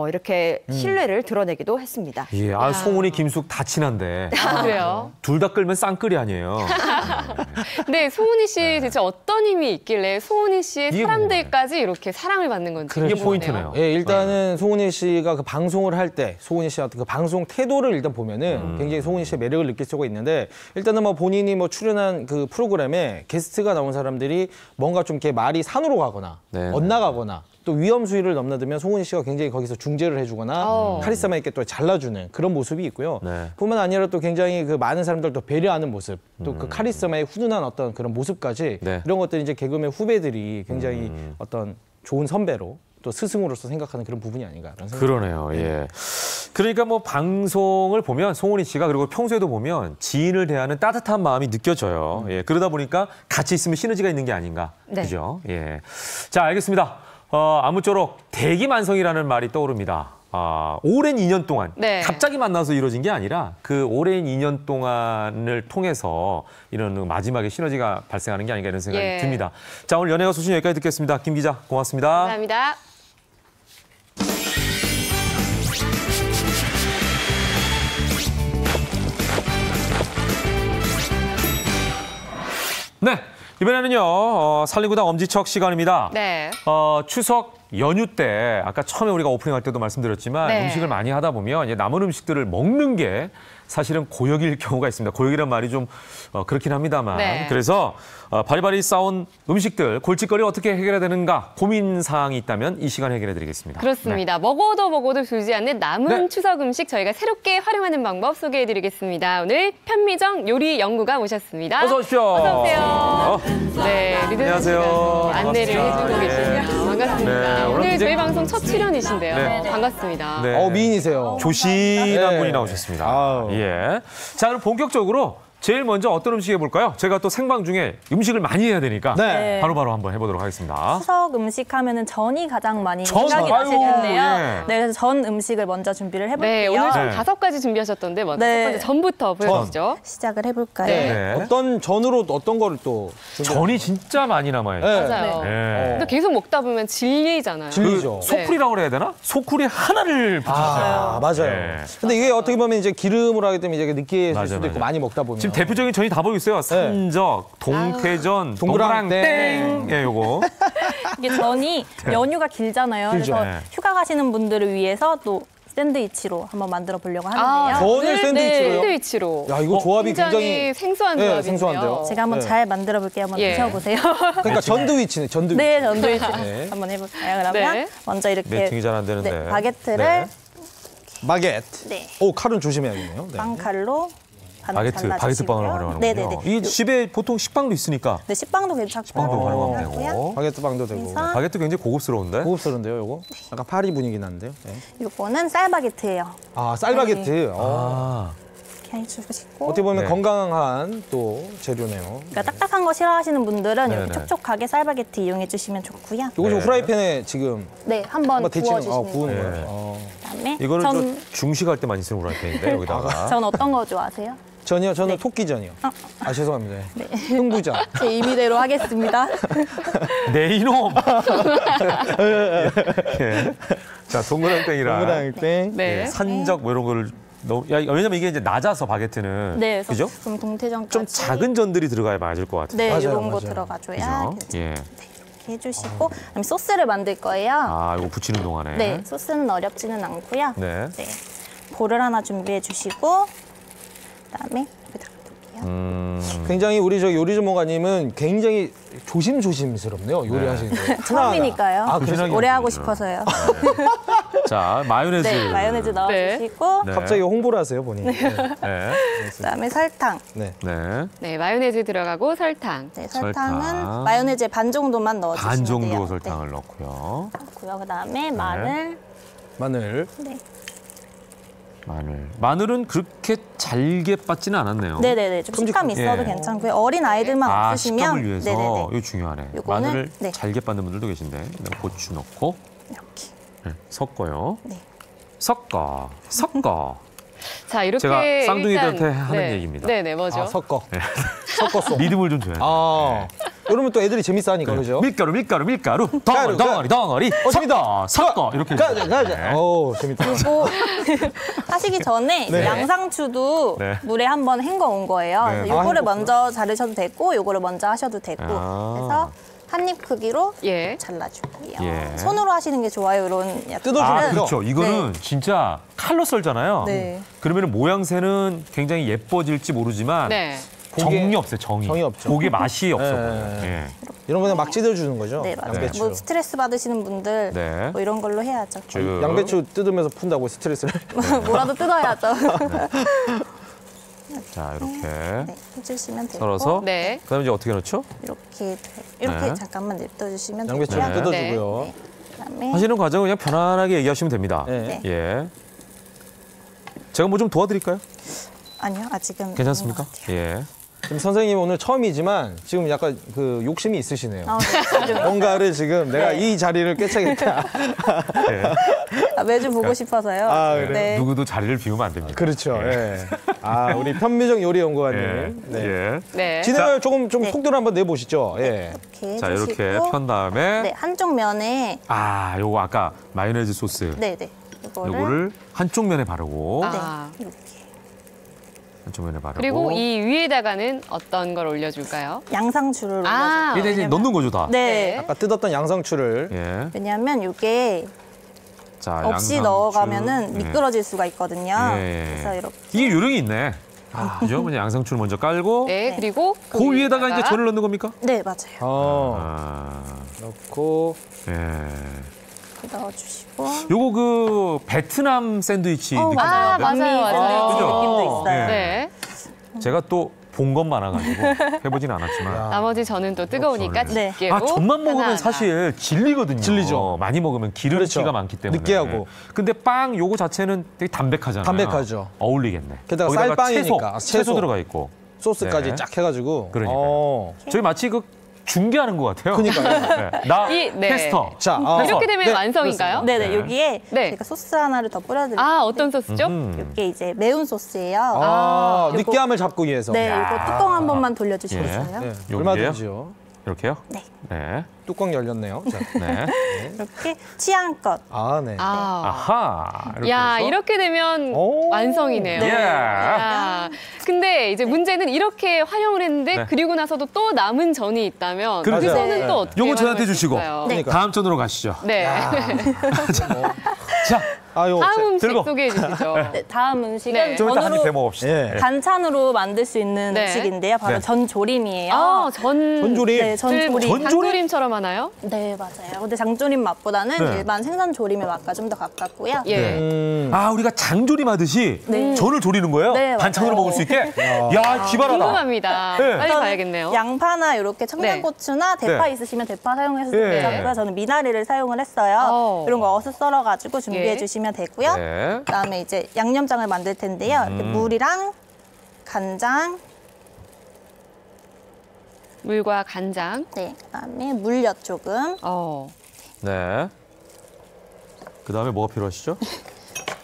Speaker 9: 이렇게 신뢰를 드러내기도 했습니다.
Speaker 1: 예, 송은이, 김숙 다 친한데.
Speaker 2: 그래요?
Speaker 1: 둘 다 끌면 쌍끌이 아니에요.
Speaker 2: 네, 송은이 씨 대체 어떤 힘이 있길래 송은이 씨의
Speaker 1: 이게
Speaker 2: 사람들까지 이렇게 사랑을 받는 건지
Speaker 1: 이게
Speaker 2: 궁금하네요.
Speaker 1: 포인트네요.
Speaker 6: 예, 일단은 송은이 씨가 그 방송을 할 때 송은이 씨의 어떤 그 방송 태도를 일단 보면은 굉장히 송은이 씨의 매력을 느낄 수가 있는데 일단은 뭐 본인이 뭐 출연한 그 프로그램에 게스트가 나온 사람들이 뭔가 좀 이렇게 말이 산으로 가거나 엇나가거나 또 위험 수위를 넘나들면 송은이 씨가 굉장히 거기서 중재를 해주거나 카리스마 있게 또 잘라주는 그런 모습이 있고요. 뿐만 아니라 또 굉장히 그 많은 사람들 또 배려하는 모습, 또 그 카리스마의 훈훈한 어떤 그런 모습까지 이런 것들이 이제 개그맨 후배들이 굉장히 어떤 좋은 선배로 또 스승으로서 생각하는 그런 부분이 아닌가라는 생각이
Speaker 1: 그러네요. 예. 그러니까 뭐 방송을 보면 송은이 씨가 그리고 평소에도 보면 지인을 대하는 따뜻한 마음이 느껴져요. 예. 그러다 보니까 같이 있으면 시너지가 있는 게 아닌가.
Speaker 9: 네.
Speaker 1: 그죠? 예. 자, 알겠습니다. 아무쪼록 대기만성이라는 말이 떠오릅니다. 오랜 2년 동안 갑자기 만나서 이루어진 게 아니라 그 오랜 2년 동안을 통해서 이런 마지막에 시너지가 발생하는 게 아닌가 이런 생각이 듭니다. 자, 오늘 연예가 소식 여기까지 듣겠습니다. 김 기자 고맙습니다.
Speaker 2: 감사합니다.
Speaker 1: 네, 이번에는요 살림구당 엄지척 시간입니다.
Speaker 2: 네.
Speaker 1: 추석 연휴 때 아까 처음에 우리가 오프닝할 때도 말씀드렸지만 음식을 많이 하다 보면 이제 남은 음식들을 먹는 게 사실은 고역일 경우가 있습니다. 고역이란 말이 좀 그렇긴 합니다만 그래서 바리바리 싸운 음식들 골칫거리 어떻게 해결해야 되는가 고민 사항이 있다면 이 시간 해결해 드리겠습니다.
Speaker 2: 그렇습니다. 먹어도 줄지 않는 남은 추석 음식 저희가 새롭게 활용하는 방법 소개해 드리겠습니다. 오늘 편미정 요리 연구가 모셨습니다.
Speaker 1: 어서 오십시오.
Speaker 2: 어서 오세요. 네, 리드
Speaker 1: 안녕하세요.
Speaker 2: 안내를
Speaker 1: 반갑습니다.
Speaker 2: 해주고 계시네요. 반갑습니다.
Speaker 1: 네,
Speaker 2: 오늘
Speaker 1: 이제-
Speaker 2: 저희 방송 첫 출연이신데요.
Speaker 1: 네.
Speaker 2: 반갑습니다.
Speaker 1: 네.
Speaker 6: 미인이세요.
Speaker 1: 조신한 분이 나오셨습니다.
Speaker 6: 아우.
Speaker 1: 예. 자, 그럼 본격적으로 제일 먼저 어떤 음식 해볼까요? 제가 또 생방 중에 음식을 많이 해야 되니까
Speaker 6: 네.
Speaker 1: 바로바로 한번 해보도록 하겠습니다.
Speaker 10: 추석 음식 하면은 전이 가장 많이
Speaker 1: 전?
Speaker 10: 생각이 나실
Speaker 1: 아유,
Speaker 10: 텐데요.
Speaker 1: 예.
Speaker 10: 네, 그래서 전 음식을 먼저 준비를 해볼게요.
Speaker 2: 네, 오늘 전
Speaker 1: 네.
Speaker 2: 5가지 준비하셨던데 먼저
Speaker 10: 네.
Speaker 2: 첫 번째 전부터 보여주시죠.
Speaker 10: 시작을 해볼까요?
Speaker 2: 네.
Speaker 1: 네.
Speaker 6: 어떤 전으로 어떤 거를 또
Speaker 1: 전이 진짜 많이 남아요.
Speaker 2: 맞아요.
Speaker 1: 네.
Speaker 2: 근데 계속 먹다 보면 질리잖아요.
Speaker 6: 질리죠.
Speaker 1: 소쿠리라고 그래야 되나? 소쿠리 하나를 붙였어요.
Speaker 6: 맞아요.
Speaker 1: 네.
Speaker 6: 근데 이게 어떻게 보면 이제 기름으로 하기 때문에 이제 느끼해질
Speaker 1: 맞아,
Speaker 6: 수도 있고
Speaker 1: 맞아.
Speaker 6: 많이 먹다 보면
Speaker 1: 지금 대표적인 전이 다 보이고 있어요. 산적, 동태전, 동그랑 땡. 예, 요거.
Speaker 10: 이게 전이 연휴가 길잖아요.
Speaker 6: 길죠.
Speaker 10: 그래서
Speaker 1: 네.
Speaker 10: 휴가 가시는 분들을 위해서 또 샌드위치로 한번 만들어 보려고 하는데요.
Speaker 6: 전을 샌드위치로요?
Speaker 2: 샌드위치로.
Speaker 6: 야, 이거 조합이
Speaker 2: 굉장히
Speaker 6: 굉장히
Speaker 2: 생소한
Speaker 6: 네,
Speaker 2: 조합이네요.
Speaker 6: 생소한데요.
Speaker 10: 제가 한번
Speaker 6: 네.
Speaker 10: 잘 만들어 볼게요. 한번
Speaker 2: 예.
Speaker 10: 드셔보세요.
Speaker 6: 그러니까 전드위치네, 전드위치.
Speaker 10: 네, 전드위치
Speaker 6: 네.
Speaker 10: 한번 해볼까요? 그러면
Speaker 2: 네.
Speaker 10: 먼저 이렇게
Speaker 1: 매팅이 잘 안 되는데.
Speaker 10: 네, 바게트를
Speaker 1: 네.
Speaker 6: 바게트.
Speaker 10: 네.
Speaker 6: 오, 칼은 조심해야겠네요. 네.
Speaker 10: 빵칼로
Speaker 1: 바게트 빵을 활용하는군요.
Speaker 10: 네네네.
Speaker 1: 이 집에 보통 식빵도 있으니까
Speaker 10: 네, 식빵도 괜찮고.
Speaker 1: 식빵도 활용하면
Speaker 10: 하고요.
Speaker 1: 되고.
Speaker 6: 바게트 빵도 되고.
Speaker 10: 그래서
Speaker 1: 바게트 굉장히 고급스러운데?
Speaker 6: 고급스러운데요, 요거? 약간 파리 분위기 나는데요. 네.
Speaker 10: 요거는 쌀바게트예요.
Speaker 6: 아, 쌀바게트.
Speaker 1: 아,
Speaker 10: 이렇게 해주시고.
Speaker 6: 어떻게 보면
Speaker 1: 네.
Speaker 6: 건강한 또 재료네요.
Speaker 10: 그러니까 딱딱한 거 싫어하시는 분들은
Speaker 1: 네네.
Speaker 10: 이렇게 촉촉하게 쌀바게트 이용해 주시면 좋고요.
Speaker 6: 요거 지금
Speaker 1: 네.
Speaker 6: 후라이팬에 지금
Speaker 10: 네, 한번
Speaker 6: 한번 데치는
Speaker 10: 구워주시면
Speaker 6: 구우는
Speaker 1: 네.
Speaker 6: 거예요.
Speaker 10: 그다음에
Speaker 1: 이거는
Speaker 10: 전,
Speaker 1: 저 중식할 때 많이 쓰는 후라이팬인데 여기다가.
Speaker 10: 전 어떤 거 좋아하세요?
Speaker 6: 전이요? 저는 토끼전이요. 아, 죄송합니다. 흥부전.
Speaker 10: 제 임의대로 하겠습니다.
Speaker 1: 네 이놈. 예. 자, 동그랑땡이랑
Speaker 6: 동그랑땡.
Speaker 2: 네.
Speaker 1: 산적 뭐 이런 거를 왜냐면 이게 이제 낮아서 바게트는
Speaker 10: 네,
Speaker 1: 그죠?
Speaker 10: 그럼 동태전까지.
Speaker 1: 좀 작은 전들이 들어가야 맞을 것 같아요.
Speaker 10: 네,
Speaker 6: 맞아요,
Speaker 10: 이런 거
Speaker 6: 맞아요.
Speaker 10: 들어가줘야
Speaker 1: 그죠?
Speaker 10: 괜찮아요.
Speaker 1: 예.
Speaker 10: 이렇게 해주시고 그다음에 소스를 만들 거예요.
Speaker 1: 아, 이거 붙이는 동안에.
Speaker 10: 네, 소스는 어렵지는 않고요.
Speaker 1: 네.
Speaker 10: 네, 볼을 하나 준비해 주시고 그다음에
Speaker 6: 굉장히 우리 저 요리 전문가님은 굉장히 조심스럽네요. 요리하시는데.
Speaker 10: 처음이니까요.
Speaker 6: 아, 그러시구나.
Speaker 10: 오래 하고 싶어서요.
Speaker 1: 자, 마요네즈.
Speaker 10: 네, 마요네즈 넣어주시고
Speaker 1: 네.
Speaker 6: 갑자기 홍보를 하세요, 본인. 네.
Speaker 1: 네.
Speaker 10: 그다음에 설탕.
Speaker 6: 네.
Speaker 1: 네.
Speaker 2: 네, 마요네즈 들어가고 설탕.
Speaker 10: 네, 설탕은
Speaker 1: 설탕.
Speaker 10: 마요네즈 반 정도만 넣어주시면
Speaker 1: 반 정도
Speaker 10: 돼요.
Speaker 1: 설탕을 넣고요.
Speaker 10: 네, 넣고요. 그다음에 마늘.
Speaker 6: 마늘.
Speaker 10: 네.
Speaker 1: 마늘은 그렇게 잘게 빻지는 않았네요.
Speaker 10: 네네네. 좀 식감 있어도
Speaker 1: 예.
Speaker 10: 괜찮고요. 어린 아이들만
Speaker 1: 아,
Speaker 10: 없으시면
Speaker 1: 식감을 위해서
Speaker 10: 네네네.
Speaker 1: 이거 중요하네.
Speaker 10: 요거는,
Speaker 1: 마늘을
Speaker 10: 네.
Speaker 1: 잘게 빻는 분들도 계신데 고추 넣고
Speaker 10: 이렇게.
Speaker 1: 네, 섞어요.
Speaker 10: 네.
Speaker 1: 섞어.
Speaker 2: 자, 이렇게
Speaker 1: 제가 쌍둥이들한테
Speaker 2: 일단,
Speaker 1: 하는
Speaker 2: 네.
Speaker 1: 얘기입니다.
Speaker 2: 네네, 뭐죠?
Speaker 6: 아, 섞어.
Speaker 1: 네.
Speaker 6: 섞었어.
Speaker 1: 리듬을 좀 줘야 돼요.
Speaker 6: 아. 이러면 또 애들이 재밌어 하니까, 그죠?
Speaker 1: 밀가루
Speaker 6: 가루,
Speaker 1: 덩어리
Speaker 6: 재밌다.
Speaker 1: 섞어 이렇게
Speaker 6: 가자.
Speaker 1: 네.
Speaker 6: 오, 재밌다.
Speaker 10: 그리고 하시기 전에
Speaker 6: 네.
Speaker 10: 양상추도
Speaker 1: 네.
Speaker 10: 물에 한번 헹궈 온 거예요.
Speaker 1: 네.
Speaker 10: 그래서 요거를
Speaker 6: 아,
Speaker 10: 먼저 자르셔도 되고 요거를 먼저 하셔도 되고
Speaker 1: 아.
Speaker 10: 그래서 한 입 크기로
Speaker 2: 예.
Speaker 10: 잘라줄게요.
Speaker 1: 예.
Speaker 10: 손으로 하시는 게 좋아요. 이런 약간
Speaker 6: 뜯어주면
Speaker 1: 아,
Speaker 6: 그죠?
Speaker 1: 그렇죠. 이거는 진짜 칼로 썰잖아요.
Speaker 10: 네.
Speaker 1: 그러면 모양새는 굉장히 예뻐질지 모르지만
Speaker 2: 네.
Speaker 1: 정이 없어요. 정이
Speaker 6: 없죠.
Speaker 1: 고기의 맛이 없어
Speaker 6: 네.
Speaker 1: 보여요. 예.
Speaker 6: 이런 거는 막 찢어주는 거죠?
Speaker 10: 네, 맞아요.
Speaker 6: 양배추.
Speaker 10: 뭐 스트레스 받으시는 분들
Speaker 1: 네.
Speaker 10: 뭐 이런 걸로 해야죠.
Speaker 1: 쭉.
Speaker 6: 양배추 뜯으면서 푼다고 스트레스를.
Speaker 10: 뭐라도 뜯어야죠.
Speaker 1: 자, 이렇게
Speaker 10: 네, 해주시면 되고
Speaker 1: 썰어서
Speaker 2: 네.
Speaker 1: 그다음에 이제 어떻게 넣죠?
Speaker 10: 이렇게
Speaker 1: 네.
Speaker 10: 잠깐만 냅둬주시면
Speaker 6: 양배추
Speaker 10: 되고요.
Speaker 1: 네.
Speaker 6: 뜯어주고요.
Speaker 10: 네. 그다음에
Speaker 1: 하시는 과정은 그냥 편안하게 얘기하시면 됩니다.
Speaker 6: 네.
Speaker 1: 예. 제가 뭐 좀 도와드릴까요?
Speaker 10: 아니요, 아직은
Speaker 1: 괜찮습니까?
Speaker 10: 아닌 것 같아요.
Speaker 1: 예.
Speaker 6: 지금 선생님 오늘 처음이지만 지금 약간 그 욕심이 있으시네요.
Speaker 10: 아, 네.
Speaker 6: 뭔가를 지금 내가
Speaker 10: 네.
Speaker 6: 이 자리를 꿰차겠다.
Speaker 1: 예.
Speaker 10: 매주 보고 싶어서요.
Speaker 6: 아, 그래요?
Speaker 10: 네.
Speaker 1: 누구도 자리를 비우면 안 됩니다.
Speaker 6: 그렇죠. 예. 아, 우리 편미정 요리연구원님.
Speaker 1: 예.
Speaker 6: 네.
Speaker 1: 예.
Speaker 2: 네.
Speaker 6: 진행을 조금
Speaker 10: 네.
Speaker 6: 속도를 한번 내보시죠. 예.
Speaker 10: 이렇게
Speaker 1: 자,
Speaker 10: 해주시고
Speaker 1: 이렇게 편 다음에
Speaker 10: 네, 한쪽 면에
Speaker 1: 아, 요거 아까 마요네즈 소스
Speaker 10: 네네
Speaker 1: 요거를 한쪽 면에 바르고
Speaker 2: 아.
Speaker 10: 네, 이렇게
Speaker 1: 한쪽 면에 바르고
Speaker 2: 그리고 이 위에다가는 어떤 걸 올려줄까요?
Speaker 10: 양상추를
Speaker 2: 아.
Speaker 10: 올려주세요.
Speaker 1: 이제 넣는 거죠, 다.
Speaker 10: 네.
Speaker 6: 아까 뜯었던 양상추를
Speaker 1: 예.
Speaker 10: 왜냐하면 이게
Speaker 1: 자,
Speaker 10: 없이
Speaker 1: 양상추.
Speaker 10: 넣어가면은
Speaker 1: 예.
Speaker 10: 미끄러질 수가 있거든요.
Speaker 1: 예.
Speaker 10: 그래서 이렇게
Speaker 1: 이게 요령이 있네. 그죠? 그냥 양상추를 먼저 깔고
Speaker 2: 네, 그리고
Speaker 1: 그 위에다가 이제 전을 넣는 겁니까?
Speaker 10: 네 맞아요.
Speaker 1: 아,
Speaker 6: 넣고
Speaker 1: 예.
Speaker 10: 넣어주시고
Speaker 1: 요거 그 베트남 샌드위치 느낌
Speaker 2: 맞아요,
Speaker 1: 나는데?
Speaker 2: 맞아요, 맞아요.
Speaker 1: 그죠?
Speaker 10: 느낌도 있어요.
Speaker 1: 예.
Speaker 2: 네.
Speaker 1: 제가 또 본 건 많아가지고 해보진 않았지만.
Speaker 2: 나머지 저는 또 뜨거우니까
Speaker 10: 네.
Speaker 2: 집게로
Speaker 1: 아, 전만 먹으면
Speaker 2: 하나하나.
Speaker 1: 사실 질리거든요.
Speaker 6: 질리죠.
Speaker 1: 많이 먹으면 기름기가
Speaker 6: 그렇죠.
Speaker 1: 많기 때문에.
Speaker 6: 느끼하고.
Speaker 1: 근데 빵 요거 자체는 되게 담백하잖아요.
Speaker 6: 담백하죠.
Speaker 1: 어울리겠네.
Speaker 6: 게다가
Speaker 1: 거기다가
Speaker 6: 쌀빵이니까.
Speaker 1: 채소 들어가 있고.
Speaker 6: 소스까지
Speaker 1: 네.
Speaker 6: 쫙 해가지고.
Speaker 1: 그러니까요. 저희 마치 그 중계하는 것 같아요.
Speaker 6: 그러니까요.
Speaker 1: 네. 나
Speaker 2: 네.
Speaker 1: 테스터.
Speaker 6: 자,
Speaker 2: 이렇게 되면
Speaker 6: 네,
Speaker 2: 완성인가요?
Speaker 10: 네네
Speaker 1: 네.
Speaker 10: 여기에
Speaker 2: 네.
Speaker 10: 제가 소스 하나를 더 뿌려드릴게요.
Speaker 2: 아, 어떤 소스죠?
Speaker 10: 이게 이제 매운 소스예요.
Speaker 6: 아,
Speaker 10: 요거-
Speaker 6: 느끼함을 잡기 위해서.
Speaker 10: 네, 이거 뚜껑 한 번만 돌려주시겠어요?
Speaker 6: 네,
Speaker 1: 여기에요?
Speaker 6: 얼마든지요.
Speaker 1: 이렇게요?
Speaker 10: 네.
Speaker 1: 네.
Speaker 6: 뚜껑 열렸네요. 자.
Speaker 1: 네.
Speaker 10: 이렇게 취향껏.
Speaker 6: 아, 네.
Speaker 2: 아.
Speaker 1: 아하. 이렇게
Speaker 2: 야,
Speaker 1: 해서.
Speaker 2: 이렇게 되면
Speaker 6: 오.
Speaker 2: 완성이네요.
Speaker 1: 예.
Speaker 2: 야, 근데 이제 문제는 이렇게 활용을 했는데
Speaker 1: 네.
Speaker 2: 그리고 나서도 또 남은 전이 있다면 그
Speaker 1: 그러죠.
Speaker 2: 전은
Speaker 6: 네.
Speaker 2: 또 어떻게
Speaker 1: 요거 저한테
Speaker 2: 활용할 수
Speaker 1: 주시고.
Speaker 2: 있을까요?
Speaker 10: 네.
Speaker 1: 다음 전으로 가시죠.
Speaker 2: 네.
Speaker 1: 자,
Speaker 6: 아유,
Speaker 2: 다음 음식
Speaker 1: 들고.
Speaker 2: 소개해 주시죠.
Speaker 10: 네, 다음 음식은
Speaker 2: 네.
Speaker 1: 좀 이따 한입
Speaker 10: 전으로
Speaker 1: 대먹읍시다.
Speaker 6: 예.
Speaker 10: 반찬으로 만들 수 있는
Speaker 2: 네.
Speaker 10: 음식인데요. 바로
Speaker 1: 네.
Speaker 10: 전조림이에요.
Speaker 2: 아,
Speaker 6: 전조림.
Speaker 10: 네, 전조림.
Speaker 2: 장조림처럼 하나요?
Speaker 10: 네, 맞아요. 근데 장조림 맛보다는
Speaker 1: 네.
Speaker 10: 일반 생선 조림의 맛과 좀 더 가깝고요.
Speaker 2: 예.
Speaker 1: 아, 우리가 장조림 하듯이
Speaker 10: 네.
Speaker 1: 전을 조리는 거예요?
Speaker 10: 네,
Speaker 1: 반찬으로
Speaker 10: 맞아요.
Speaker 1: 먹을 수 있게? 야, 기발하다.
Speaker 2: 궁금합니다.
Speaker 1: 네.
Speaker 2: 빨리
Speaker 10: 저는
Speaker 2: 가야겠네요.
Speaker 10: 양파나 이렇게 청양고추나 대파
Speaker 1: 네.
Speaker 10: 있으시면 대파 사용해서도
Speaker 1: 네.
Speaker 10: 괜찮고요. 저는 미나리를 사용을 했어요. 이런 거 어슷 썰어가지고 준비해
Speaker 2: 예.
Speaker 10: 주시면 되고요.
Speaker 1: 네.
Speaker 10: 그다음에 이제 양념장을 만들 텐데요. 이렇게 물이랑 간장,
Speaker 2: 물과 간장.
Speaker 10: 네, 그다음에 물엿 조금,
Speaker 1: 네. 그 다음에 뭐가 필요하시죠?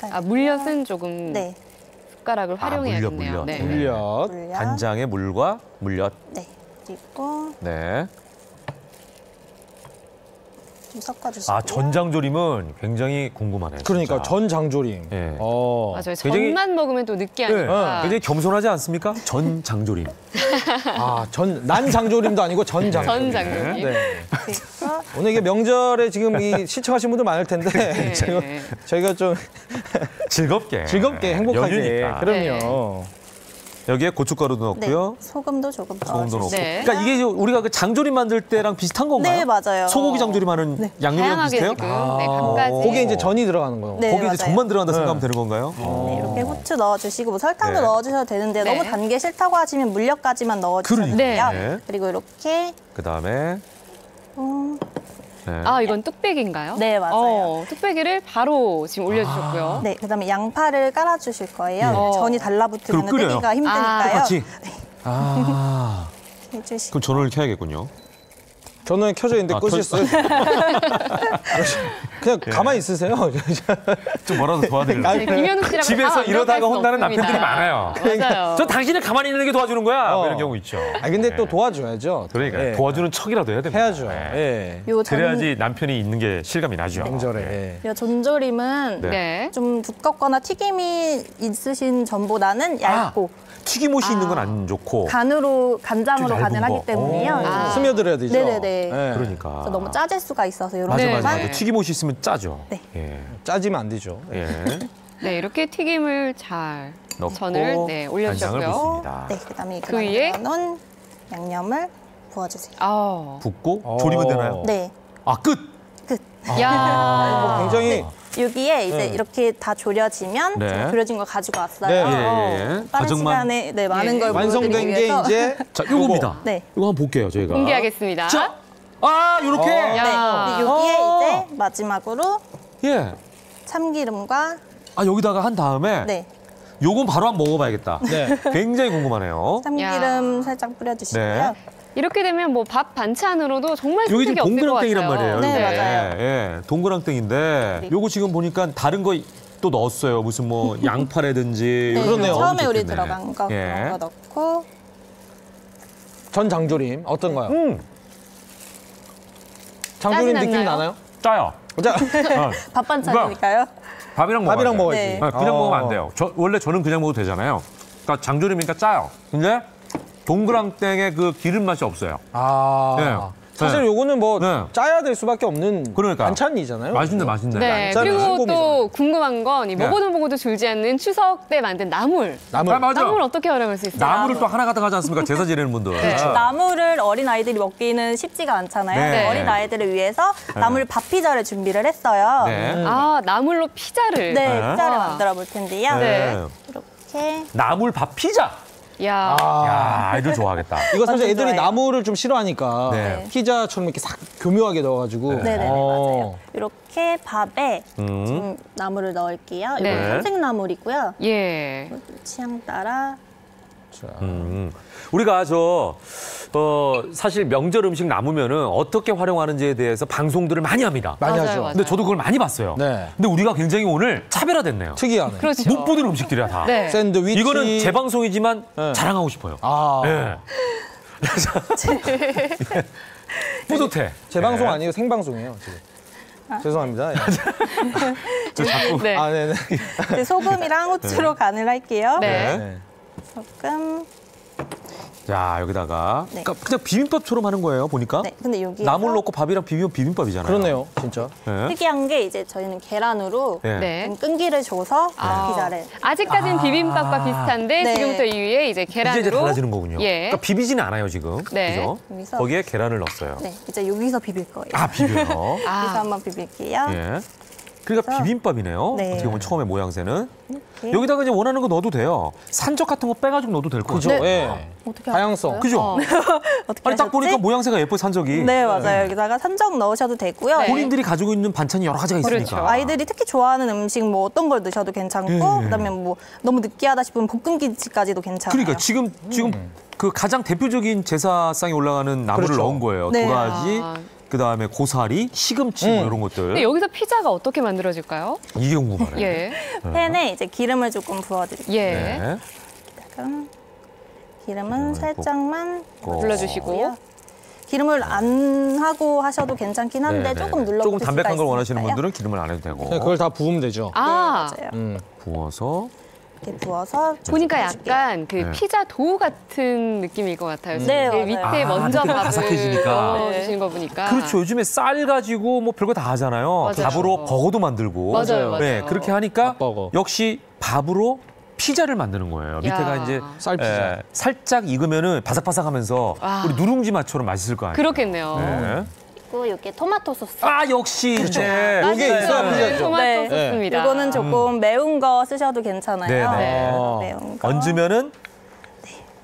Speaker 2: 아, 물엿은 조금.
Speaker 10: 네,
Speaker 2: 젓가락을 활용해야겠네요.
Speaker 1: 물엿.
Speaker 2: 네.
Speaker 6: 물엿.
Speaker 1: 간장에 물과 물엿.
Speaker 10: 네. 그리고
Speaker 1: 네.
Speaker 10: 좀 섞어주시고요.
Speaker 1: 아, 전장조림은 굉장히 궁금하네요.
Speaker 6: 그러니까
Speaker 1: 진짜.
Speaker 6: 전장조림.
Speaker 1: 예.
Speaker 2: 맞아요.
Speaker 1: 굉장히-
Speaker 2: 전만 먹으면 또
Speaker 1: 네.
Speaker 2: 느끼하니까.
Speaker 1: 굉장히 겸손하지 않습니까? 전장조림.
Speaker 6: 아, 난장조림도 아니고 전장조림.
Speaker 2: 전장조림.
Speaker 6: 네.
Speaker 10: 그리고
Speaker 6: 오늘 이게 명절에 지금 이 시청하신 분들 많을 텐데
Speaker 2: 네.
Speaker 6: 저희가 좀
Speaker 1: 즐겁게.
Speaker 6: 행복하게.
Speaker 1: 여유니까.
Speaker 6: 그럼요.
Speaker 1: 여기에 고춧가루도
Speaker 10: 네,
Speaker 1: 넣고요.
Speaker 10: 소금도 조금
Speaker 1: 소금도 넣고.
Speaker 10: 넣어주시고.
Speaker 2: 네.
Speaker 1: 그러니까 이게 우리가 그 장조림 만들 때랑 비슷한 건가요?
Speaker 10: 네, 맞아요.
Speaker 1: 소고기 장조림하는 양념이랑
Speaker 2: 다양하게
Speaker 1: 비슷해요?
Speaker 2: 지금 네, 간까지.
Speaker 6: 거기에 이제 전이 들어가는 거예요.
Speaker 10: 네,
Speaker 1: 거기에 이제
Speaker 10: 맞아요.
Speaker 1: 전만 들어간다 생각하면
Speaker 6: 네.
Speaker 1: 되는 건가요?
Speaker 10: 네, 이렇게 후추 넣어주시고 뭐 설탕도
Speaker 1: 네.
Speaker 10: 넣어주셔도 되는데 너무
Speaker 2: 네.
Speaker 10: 단 게 싫다고 하시면 물엿까지만 넣어주셔도
Speaker 1: 그러니까.
Speaker 10: 돼요.
Speaker 1: 네.
Speaker 10: 그리고 이렇게
Speaker 1: 그다음에 네.
Speaker 2: 아, 이건 뚝배기인가요?
Speaker 10: 네, 맞아요.
Speaker 2: 뚝배기를 바로 지금 올려주셨고요.
Speaker 10: 네, 그다음에 양파를 깔아주실 거예요.
Speaker 2: 네.
Speaker 10: 전이 달라붙으면
Speaker 1: 그럼 끓여요?
Speaker 10: 뜨기가 힘드니까요.
Speaker 1: 같이. 아,
Speaker 10: 해주시고.
Speaker 1: 그럼 전원을 켜야겠군요.
Speaker 6: 저는 켜져 있는데
Speaker 1: 아,
Speaker 6: 끄셨어요. 그냥 가만히 있으세요.
Speaker 1: 좀 뭐라도 도와드릴게요.
Speaker 2: 네, 김현욱 씨라고
Speaker 1: 집에서
Speaker 2: 안
Speaker 1: 이러다가
Speaker 2: 들어갈 수
Speaker 1: 혼나는
Speaker 2: 없습니다.
Speaker 1: 남편들이 많아요.
Speaker 2: 맞아요.
Speaker 1: 저 당신은 가만히 있는 게 도와주는 거야. 뭐
Speaker 6: 어.
Speaker 1: 이런 경우 있죠.
Speaker 6: 아 근데
Speaker 1: 네.
Speaker 6: 또 도와줘야죠.
Speaker 1: 그러니까
Speaker 6: 예.
Speaker 1: 도와주는 척이라도 해야 됩니다.
Speaker 6: 해야죠.
Speaker 1: 네.
Speaker 6: 예.
Speaker 10: 요
Speaker 1: 그래야지 남편이 있는 게 실감이 나죠.
Speaker 6: 명절에.
Speaker 1: 네.
Speaker 6: 예.
Speaker 10: 요 전조림은
Speaker 1: 네.
Speaker 2: 네.
Speaker 10: 좀 두껍거나 튀김이 있으신 전보다는 얇고
Speaker 1: 튀김옷이 있는 건 안 좋고.
Speaker 10: 간장으로
Speaker 1: 좀
Speaker 10: 간을
Speaker 1: 얇은
Speaker 10: 하기
Speaker 1: 거.
Speaker 10: 때문에요.
Speaker 2: 아.
Speaker 6: 스며들어야 되죠.
Speaker 10: 네네네.
Speaker 6: 예.
Speaker 1: 그러니까.
Speaker 10: 그래서 너무 짜질 수가 있어서 이런
Speaker 1: 맞아,
Speaker 2: 네,
Speaker 1: 맞아,
Speaker 2: 네.
Speaker 1: 맞아. 튀김옷이 있으면 짜죠.
Speaker 10: 네.
Speaker 1: 예.
Speaker 6: 짜지면 안 되죠.
Speaker 1: 예.
Speaker 2: 네, 이렇게 튀김을 잘
Speaker 1: 넣고
Speaker 2: 전을 네,
Speaker 1: 간장을
Speaker 2: 올려주셨고요.
Speaker 1: 붓습니다.
Speaker 10: 네, 그다음에
Speaker 2: 그 위에?
Speaker 10: 넣은 양념을 부어주세요.
Speaker 2: 아,
Speaker 1: 붓고 조리면 되나요?
Speaker 10: 네,
Speaker 1: 아, 끝!
Speaker 10: 끝.
Speaker 2: 야,
Speaker 6: 굉장히
Speaker 10: 여기에 이제
Speaker 6: 네.
Speaker 10: 이렇게 다 졸여지면
Speaker 1: 네.
Speaker 10: 지금 졸여진 거 가지고 왔어요.
Speaker 6: 네.
Speaker 1: 예, 예.
Speaker 10: 빠른
Speaker 1: 가정만-
Speaker 10: 시간에 네, 많은
Speaker 2: 예.
Speaker 10: 걸
Speaker 6: 완성된
Speaker 10: 보여드리기
Speaker 6: 게
Speaker 10: 위해서
Speaker 6: 이제
Speaker 1: 자, 요겁니다.
Speaker 10: 네.
Speaker 1: 이거 한번 볼게요, 저희가.
Speaker 2: 공개하겠습니다.
Speaker 1: 자, 아, 요렇게.
Speaker 2: 야.
Speaker 10: 네, 여기에
Speaker 1: 어.
Speaker 10: 이제 마지막으로
Speaker 1: 예.
Speaker 10: 참기름과
Speaker 1: 아, 여기다가 한 다음에
Speaker 10: 네,
Speaker 1: 요건 바로 한번 먹어봐야겠다.
Speaker 6: 네.
Speaker 1: 굉장히 궁금하네요.
Speaker 10: 참기름 살짝 뿌려주시고요.
Speaker 1: 네.
Speaker 2: 이렇게 되면 뭐 밥 반찬으로도 정말
Speaker 1: 여기
Speaker 2: 손색이
Speaker 1: 지금
Speaker 2: 없을 것
Speaker 1: 동그랑땡이란
Speaker 2: 같아요.
Speaker 1: 말이에요.
Speaker 10: 네,
Speaker 1: 이게.
Speaker 10: 맞아요.
Speaker 1: 예, 동그랑땡인데
Speaker 10: 네.
Speaker 1: 요거 지금 보니까 다른 거 또 넣었어요. 무슨 뭐 양파라든지.
Speaker 10: 네,
Speaker 1: 이런 거
Speaker 6: 그러네요.
Speaker 10: 처음에 우리
Speaker 1: 좋겠네.
Speaker 10: 들어간 거
Speaker 1: 예.
Speaker 10: 그런 거 넣고
Speaker 6: 전 장조림 어떤가요?
Speaker 2: 짜진
Speaker 6: 장조림 느낌
Speaker 2: 않나요?
Speaker 6: 나나요?
Speaker 1: 짜요.
Speaker 6: 자,
Speaker 10: 밥 반찬이니까요.
Speaker 1: 밥이랑
Speaker 6: 밥이랑 먹어야지.
Speaker 2: 네.
Speaker 1: 그냥 먹으면 안 돼요. 원래 저는 그냥 먹어도 되잖아요. 그러니까 장조림이니까 짜요. 근데 동그랑땡의 그 기름 맛이 없어요.
Speaker 6: 아.
Speaker 1: 네.
Speaker 6: 사실
Speaker 1: 네.
Speaker 6: 요거는 뭐
Speaker 1: 네.
Speaker 6: 짜야 될 수밖에 없는
Speaker 1: 그러니까.
Speaker 6: 반찬이잖아요.
Speaker 1: 맛있네, 맛있네.
Speaker 2: 네,
Speaker 6: 반찬은
Speaker 2: 그리고 또
Speaker 6: 성공이잖아요.
Speaker 2: 궁금한 건 이
Speaker 1: 네.
Speaker 2: 먹어도 줄지 않는 추석 때 만든 나물.
Speaker 6: 나물.
Speaker 1: 아, 맞아.
Speaker 2: 나물 어떻게 활용할 수 있어요?
Speaker 1: 나물을 또 하나 갖다 가지 않습니까? 제사 지내는 분들.
Speaker 2: 네.
Speaker 10: 나물을 어린 아이들이 먹기는 쉽지가 않잖아요.
Speaker 1: 네.
Speaker 10: 어린 아이들을 위해서 나물 밥 피자를 준비를 했어요.
Speaker 1: 네.
Speaker 2: 아, 나물로 피자를.
Speaker 10: 네,
Speaker 1: 네.
Speaker 10: 피자를
Speaker 2: 와.
Speaker 10: 만들어 볼 텐데요.
Speaker 2: 네.
Speaker 10: 이렇게
Speaker 1: 나물 밥 피자.
Speaker 2: 야,
Speaker 1: 야, 아이들 좋아하겠다.
Speaker 6: 이거 사실
Speaker 10: 완전
Speaker 6: 애들이
Speaker 10: 좋아해요.
Speaker 6: 나물을 좀 싫어하니까
Speaker 1: 네.
Speaker 6: 피자처럼 이렇게 싹 교묘하게 넣어가지고.
Speaker 10: 네네네 맞아요. 이렇게 밥에
Speaker 1: 음.
Speaker 10: 지금 나물을 넣을게요. 이건
Speaker 2: 네.
Speaker 10: 삼색나물이고요.
Speaker 2: 예.
Speaker 10: 취향 따라
Speaker 1: 우리가 사실 명절 음식 남으면은 어떻게 활용하는지에 대해서 방송들을 많이 합니다.
Speaker 6: 많이
Speaker 2: 맞아요,
Speaker 6: 하죠.
Speaker 2: 맞아요.
Speaker 1: 근데 저도 그걸 많이 봤어요.
Speaker 6: 네.
Speaker 1: 근데 우리가 굉장히 오늘 차별화됐네요.
Speaker 6: 특이하네.
Speaker 2: 그렇죠.
Speaker 1: 못 보던 음식들이야 다.
Speaker 2: 네.
Speaker 6: 샌드위치.
Speaker 1: 이거는 제 방송이지만
Speaker 6: 네.
Speaker 1: 자랑하고 싶어요.
Speaker 6: 아.
Speaker 1: 예. 뿌듯해.
Speaker 6: 제 방송
Speaker 1: 네.
Speaker 6: 아니에요. 생방송이에요, 지금. 죄송합니다. 예.
Speaker 2: 네.
Speaker 6: 아, 네네.
Speaker 10: 이제 소금이랑 후추로 간을 할게요.
Speaker 2: 네.
Speaker 6: 네.
Speaker 10: 조금
Speaker 1: 자, 여기다가
Speaker 10: 네.
Speaker 1: 그러니까 그냥 비빔밥처럼 하는 거예요, 보니까.
Speaker 10: 네, 근데 여기
Speaker 1: 나물 넣고 밥이랑 비비면 비빔밥이잖아요.
Speaker 6: 그렇네요, 진짜.
Speaker 1: 네.
Speaker 10: 특이한 게 이제 저희는 계란으로
Speaker 1: 네.
Speaker 2: 네.
Speaker 10: 좀 끈기를 줘서 피자를
Speaker 2: 아직까지는 비빔밥과 비슷한데
Speaker 10: 네.
Speaker 2: 지금부터 이 위에 이제 계란으로
Speaker 1: 이제 달라지는 거군요.
Speaker 2: 예.
Speaker 1: 그러니까 비비지는 않아요, 지금.
Speaker 2: 네.
Speaker 1: 그죠?
Speaker 10: 여기서
Speaker 1: 거기에 계란을 넣었어요.
Speaker 10: 네, 이제 여기서 비빌 거예요.
Speaker 1: 아, 비벼요.
Speaker 10: 여기서 한번 비빌게요.
Speaker 1: 예. 그러니까 비빔밥이네요.
Speaker 10: 네.
Speaker 1: 어떻게 보면 처음에 모양새는.
Speaker 10: 이렇게.
Speaker 1: 여기다가 이제 원하는 거 넣어도 돼요. 산적 같은 거 빼가지고 넣어도 될 거죠.
Speaker 6: 그죠? 예.
Speaker 10: 어떻게
Speaker 6: 다양성.
Speaker 10: 하셨어요?
Speaker 1: 그죠?
Speaker 10: 어떻게
Speaker 1: 아니 딱
Speaker 10: 하셨지?
Speaker 1: 보니까 모양새가 예뻐 산적이.
Speaker 10: 네, 맞아요. 여기다가 산적 넣으셔도 되고요.
Speaker 2: 네.
Speaker 1: 본인들이 가지고 있는 반찬이 여러 가지가 있으니까.
Speaker 2: 그렇죠.
Speaker 10: 아이들이 특히 좋아하는 음식 뭐 어떤 걸 넣으셔도 괜찮고 그다음에 뭐 너무 느끼하다 싶으면 볶음김치까지도 괜찮아요.
Speaker 1: 그러니까 지금 그 가장 대표적인 제사상에 올라가는 나물을
Speaker 6: 그렇죠.
Speaker 1: 넣은 거예요.
Speaker 10: 네.
Speaker 1: 도라지,
Speaker 2: 아.
Speaker 1: 그다음에 고사리, 시금치 뭐 이런 것들.
Speaker 2: 근데 여기서 피자가 어떻게 만들어질까요?
Speaker 1: 이게 궁금하네.
Speaker 2: 예.
Speaker 10: 팬에 이제 기름을 조금 부어드릴게요.
Speaker 2: 예.
Speaker 1: 네.
Speaker 10: 그럼 기름은 살짝만
Speaker 2: 눌러주시고.
Speaker 10: 기름을 안 하고 하셔도 괜찮긴 한데
Speaker 1: 네, 네,
Speaker 10: 조금
Speaker 1: 네.
Speaker 10: 눌러볼
Speaker 1: 조금
Speaker 10: 수가
Speaker 1: 담백한 걸 원하시는
Speaker 10: 있으니까요.
Speaker 1: 분들은 기름을 안 해도 되고.
Speaker 6: 그냥 그걸 다 부으면 되죠.
Speaker 2: 아,
Speaker 10: 네, 맞아요.
Speaker 1: 부어서.
Speaker 10: 이렇게 부어서
Speaker 2: 보니까 약간 그
Speaker 1: 네.
Speaker 2: 피자 도우 같은 느낌일 것 같아요.
Speaker 10: 네,
Speaker 2: 그
Speaker 10: 맞아요.
Speaker 2: 밑에
Speaker 1: 아,
Speaker 2: 먼저
Speaker 1: 밑에가
Speaker 2: 밥을
Speaker 1: 바삭해지니까.
Speaker 2: 넣어주시는 거 보니까.
Speaker 1: 그렇죠. 요즘에 쌀 가지고 뭐 별거 다 하잖아요.
Speaker 2: 맞아요.
Speaker 1: 밥으로 버거도 만들고.
Speaker 2: 맞아요, 맞아요.
Speaker 1: 네, 그렇게 하니까
Speaker 6: 밥버거.
Speaker 1: 역시 밥으로 피자를 만드는 거예요. 밑에가 이제
Speaker 6: 쌀피자.
Speaker 1: 살짝 익으면은 바삭바삭하면서
Speaker 2: 와.
Speaker 1: 우리 누룽지 맛처럼 맛있을 거 아니에요.
Speaker 2: 그렇겠네요.
Speaker 1: 네.
Speaker 10: 그리고 이게 토마토 소스.
Speaker 1: 아 역시 이제
Speaker 6: 요게 있어야 피자죠.
Speaker 2: 토마토
Speaker 10: 네.
Speaker 2: 소스입니다.
Speaker 10: 이거는 조금 매운 거 쓰셔도 괜찮아요.
Speaker 1: 네네.
Speaker 10: 매운 거.
Speaker 1: 얹으면은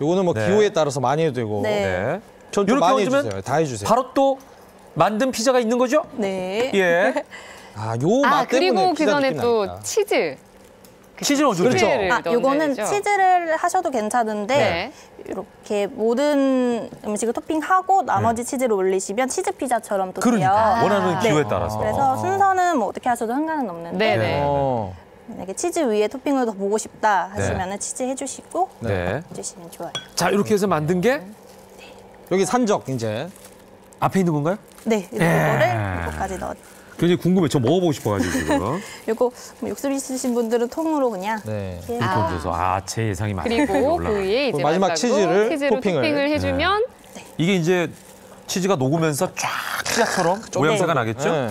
Speaker 6: 요거는 뭐
Speaker 1: 네.
Speaker 6: 기호에 따라서 많이 해도 되고.
Speaker 10: 네.
Speaker 1: 네.
Speaker 6: 전 좀
Speaker 1: 이렇게
Speaker 6: 많이
Speaker 1: 얹으면
Speaker 6: 해주세요. 다 해주세요.
Speaker 1: 바로 또 만든 피자가 있는 거죠?
Speaker 10: 네.
Speaker 1: 예.
Speaker 6: 요 맛 때문에
Speaker 2: 그리고 그
Speaker 6: 피자
Speaker 2: 전에
Speaker 6: 느낌이
Speaker 2: 또
Speaker 6: 나니까.
Speaker 2: 치즈.
Speaker 1: 치즈를 얹어도
Speaker 6: 그렇죠.
Speaker 1: 돼요.
Speaker 10: 아, 요거는 치즈를 하셔도 괜찮은데
Speaker 2: 네.
Speaker 10: 이렇게 모든 음식을 토핑하고 나머지 치즈를 올리시면 치즈 피자처럼 또 돼요.
Speaker 1: 그러니까 원하는
Speaker 10: 네.
Speaker 1: 기호에 따라서.
Speaker 10: 그래서 순서는 뭐 어떻게 하셔도 상관은 없는데
Speaker 2: 네네.
Speaker 6: 어.
Speaker 10: 만약에 치즈 위에 토핑을 더 보고 싶다 하시면 은 치즈 해주시고
Speaker 1: 네.
Speaker 10: 해주시면 좋아요.
Speaker 1: 자 이렇게 해서 만든 게
Speaker 6: 여기 산적 이제.
Speaker 1: 앞에 있는 건가요?
Speaker 10: 네, 이거를 이거까지 넣어.
Speaker 1: 굉장히 궁금해. 저 먹어보고 싶어가지고 지금.
Speaker 10: 요거 뭐 육즙 있으신 분들은 통으로 그냥
Speaker 6: 네.
Speaker 10: 이렇게
Speaker 1: 이렇게 얹어서 제 예상이 맞아요.
Speaker 2: 그리고
Speaker 1: 올라가요.
Speaker 2: 그 위에 이제
Speaker 6: 마지막
Speaker 2: 마지막으로
Speaker 6: 치즈를
Speaker 2: 치즈로
Speaker 6: 토핑을.
Speaker 2: 토핑을 해주면
Speaker 1: 이게 이제 치즈가 녹으면서 쫙 피자처럼 모양새가 나겠죠?
Speaker 6: 네.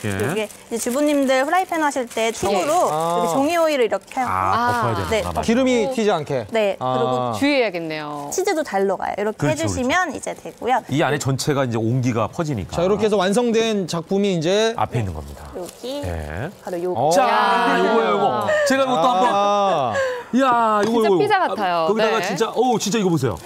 Speaker 1: 예.
Speaker 10: 이게 이제 주부님들 프라이팬 하실 때 촉으로
Speaker 6: 아.
Speaker 10: 여기 종이 오일을 이렇게 하고
Speaker 1: 덮어야 되는구나.
Speaker 10: 네.
Speaker 1: 맞아.
Speaker 6: 기름이 튀지 않게.
Speaker 10: 네,
Speaker 6: 아.
Speaker 2: 주의해야겠네요.
Speaker 10: 치즈도 잘 녹아요. 이렇게
Speaker 1: 그렇죠,
Speaker 10: 해주시면 이제 되고요.
Speaker 1: 이 안에 전체가 이제 온기가 퍼지니까.
Speaker 6: 자, 이렇게 해서 완성된 작품이 이제
Speaker 1: 앞에 있는 겁니다.
Speaker 10: 여기
Speaker 1: 예.
Speaker 10: 바로 요.
Speaker 6: 어.
Speaker 1: 자, 요거예요, 요거. 제가 이것도 한번.
Speaker 6: 아.
Speaker 1: 이야, 이거
Speaker 2: 진짜
Speaker 1: 이거.
Speaker 2: 피자 같아요.
Speaker 1: 거기다가
Speaker 2: 네.
Speaker 1: 진짜, 진짜 이거 보세요.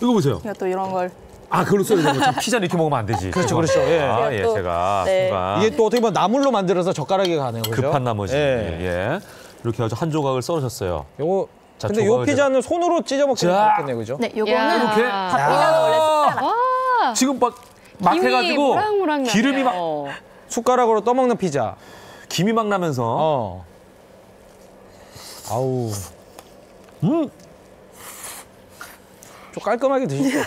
Speaker 1: 이거 보세요.
Speaker 10: 제가 또 이런 걸
Speaker 1: 아, 그걸로 써야 되는 거죠. 피자는 이렇게 먹으면 안 되지.
Speaker 6: 그렇죠, 그렇죠. 예.
Speaker 1: 아, 예,
Speaker 10: 제가 또-
Speaker 1: 제가
Speaker 10: 네.
Speaker 1: 순간
Speaker 6: 이게 또 어떻게 보면 나물로 만들어서 젓가락에 가네요. 그죠?
Speaker 1: 급한 나머지.
Speaker 6: 예.
Speaker 1: 예. 이렇게 아주 한 조각을 썰으셨어요.
Speaker 6: 요거
Speaker 1: 자,
Speaker 6: 근데 요
Speaker 1: 조각을
Speaker 6: 피자는 손으로 찢어 먹기는
Speaker 1: 자.
Speaker 6: 좋겠네요. 그죠?
Speaker 10: 네, 요거는
Speaker 2: 야.
Speaker 1: 이렇게?
Speaker 10: 밥피자는 원래 숟가락.
Speaker 1: 지금 막
Speaker 2: 김이
Speaker 1: 해가지고
Speaker 2: 모락모락
Speaker 1: 기름이 막
Speaker 2: 나네요.
Speaker 6: 숟가락으로 떠먹는 피자.
Speaker 1: 김이 막 나면서
Speaker 6: 아우. 좀 깔끔하게 드시죠.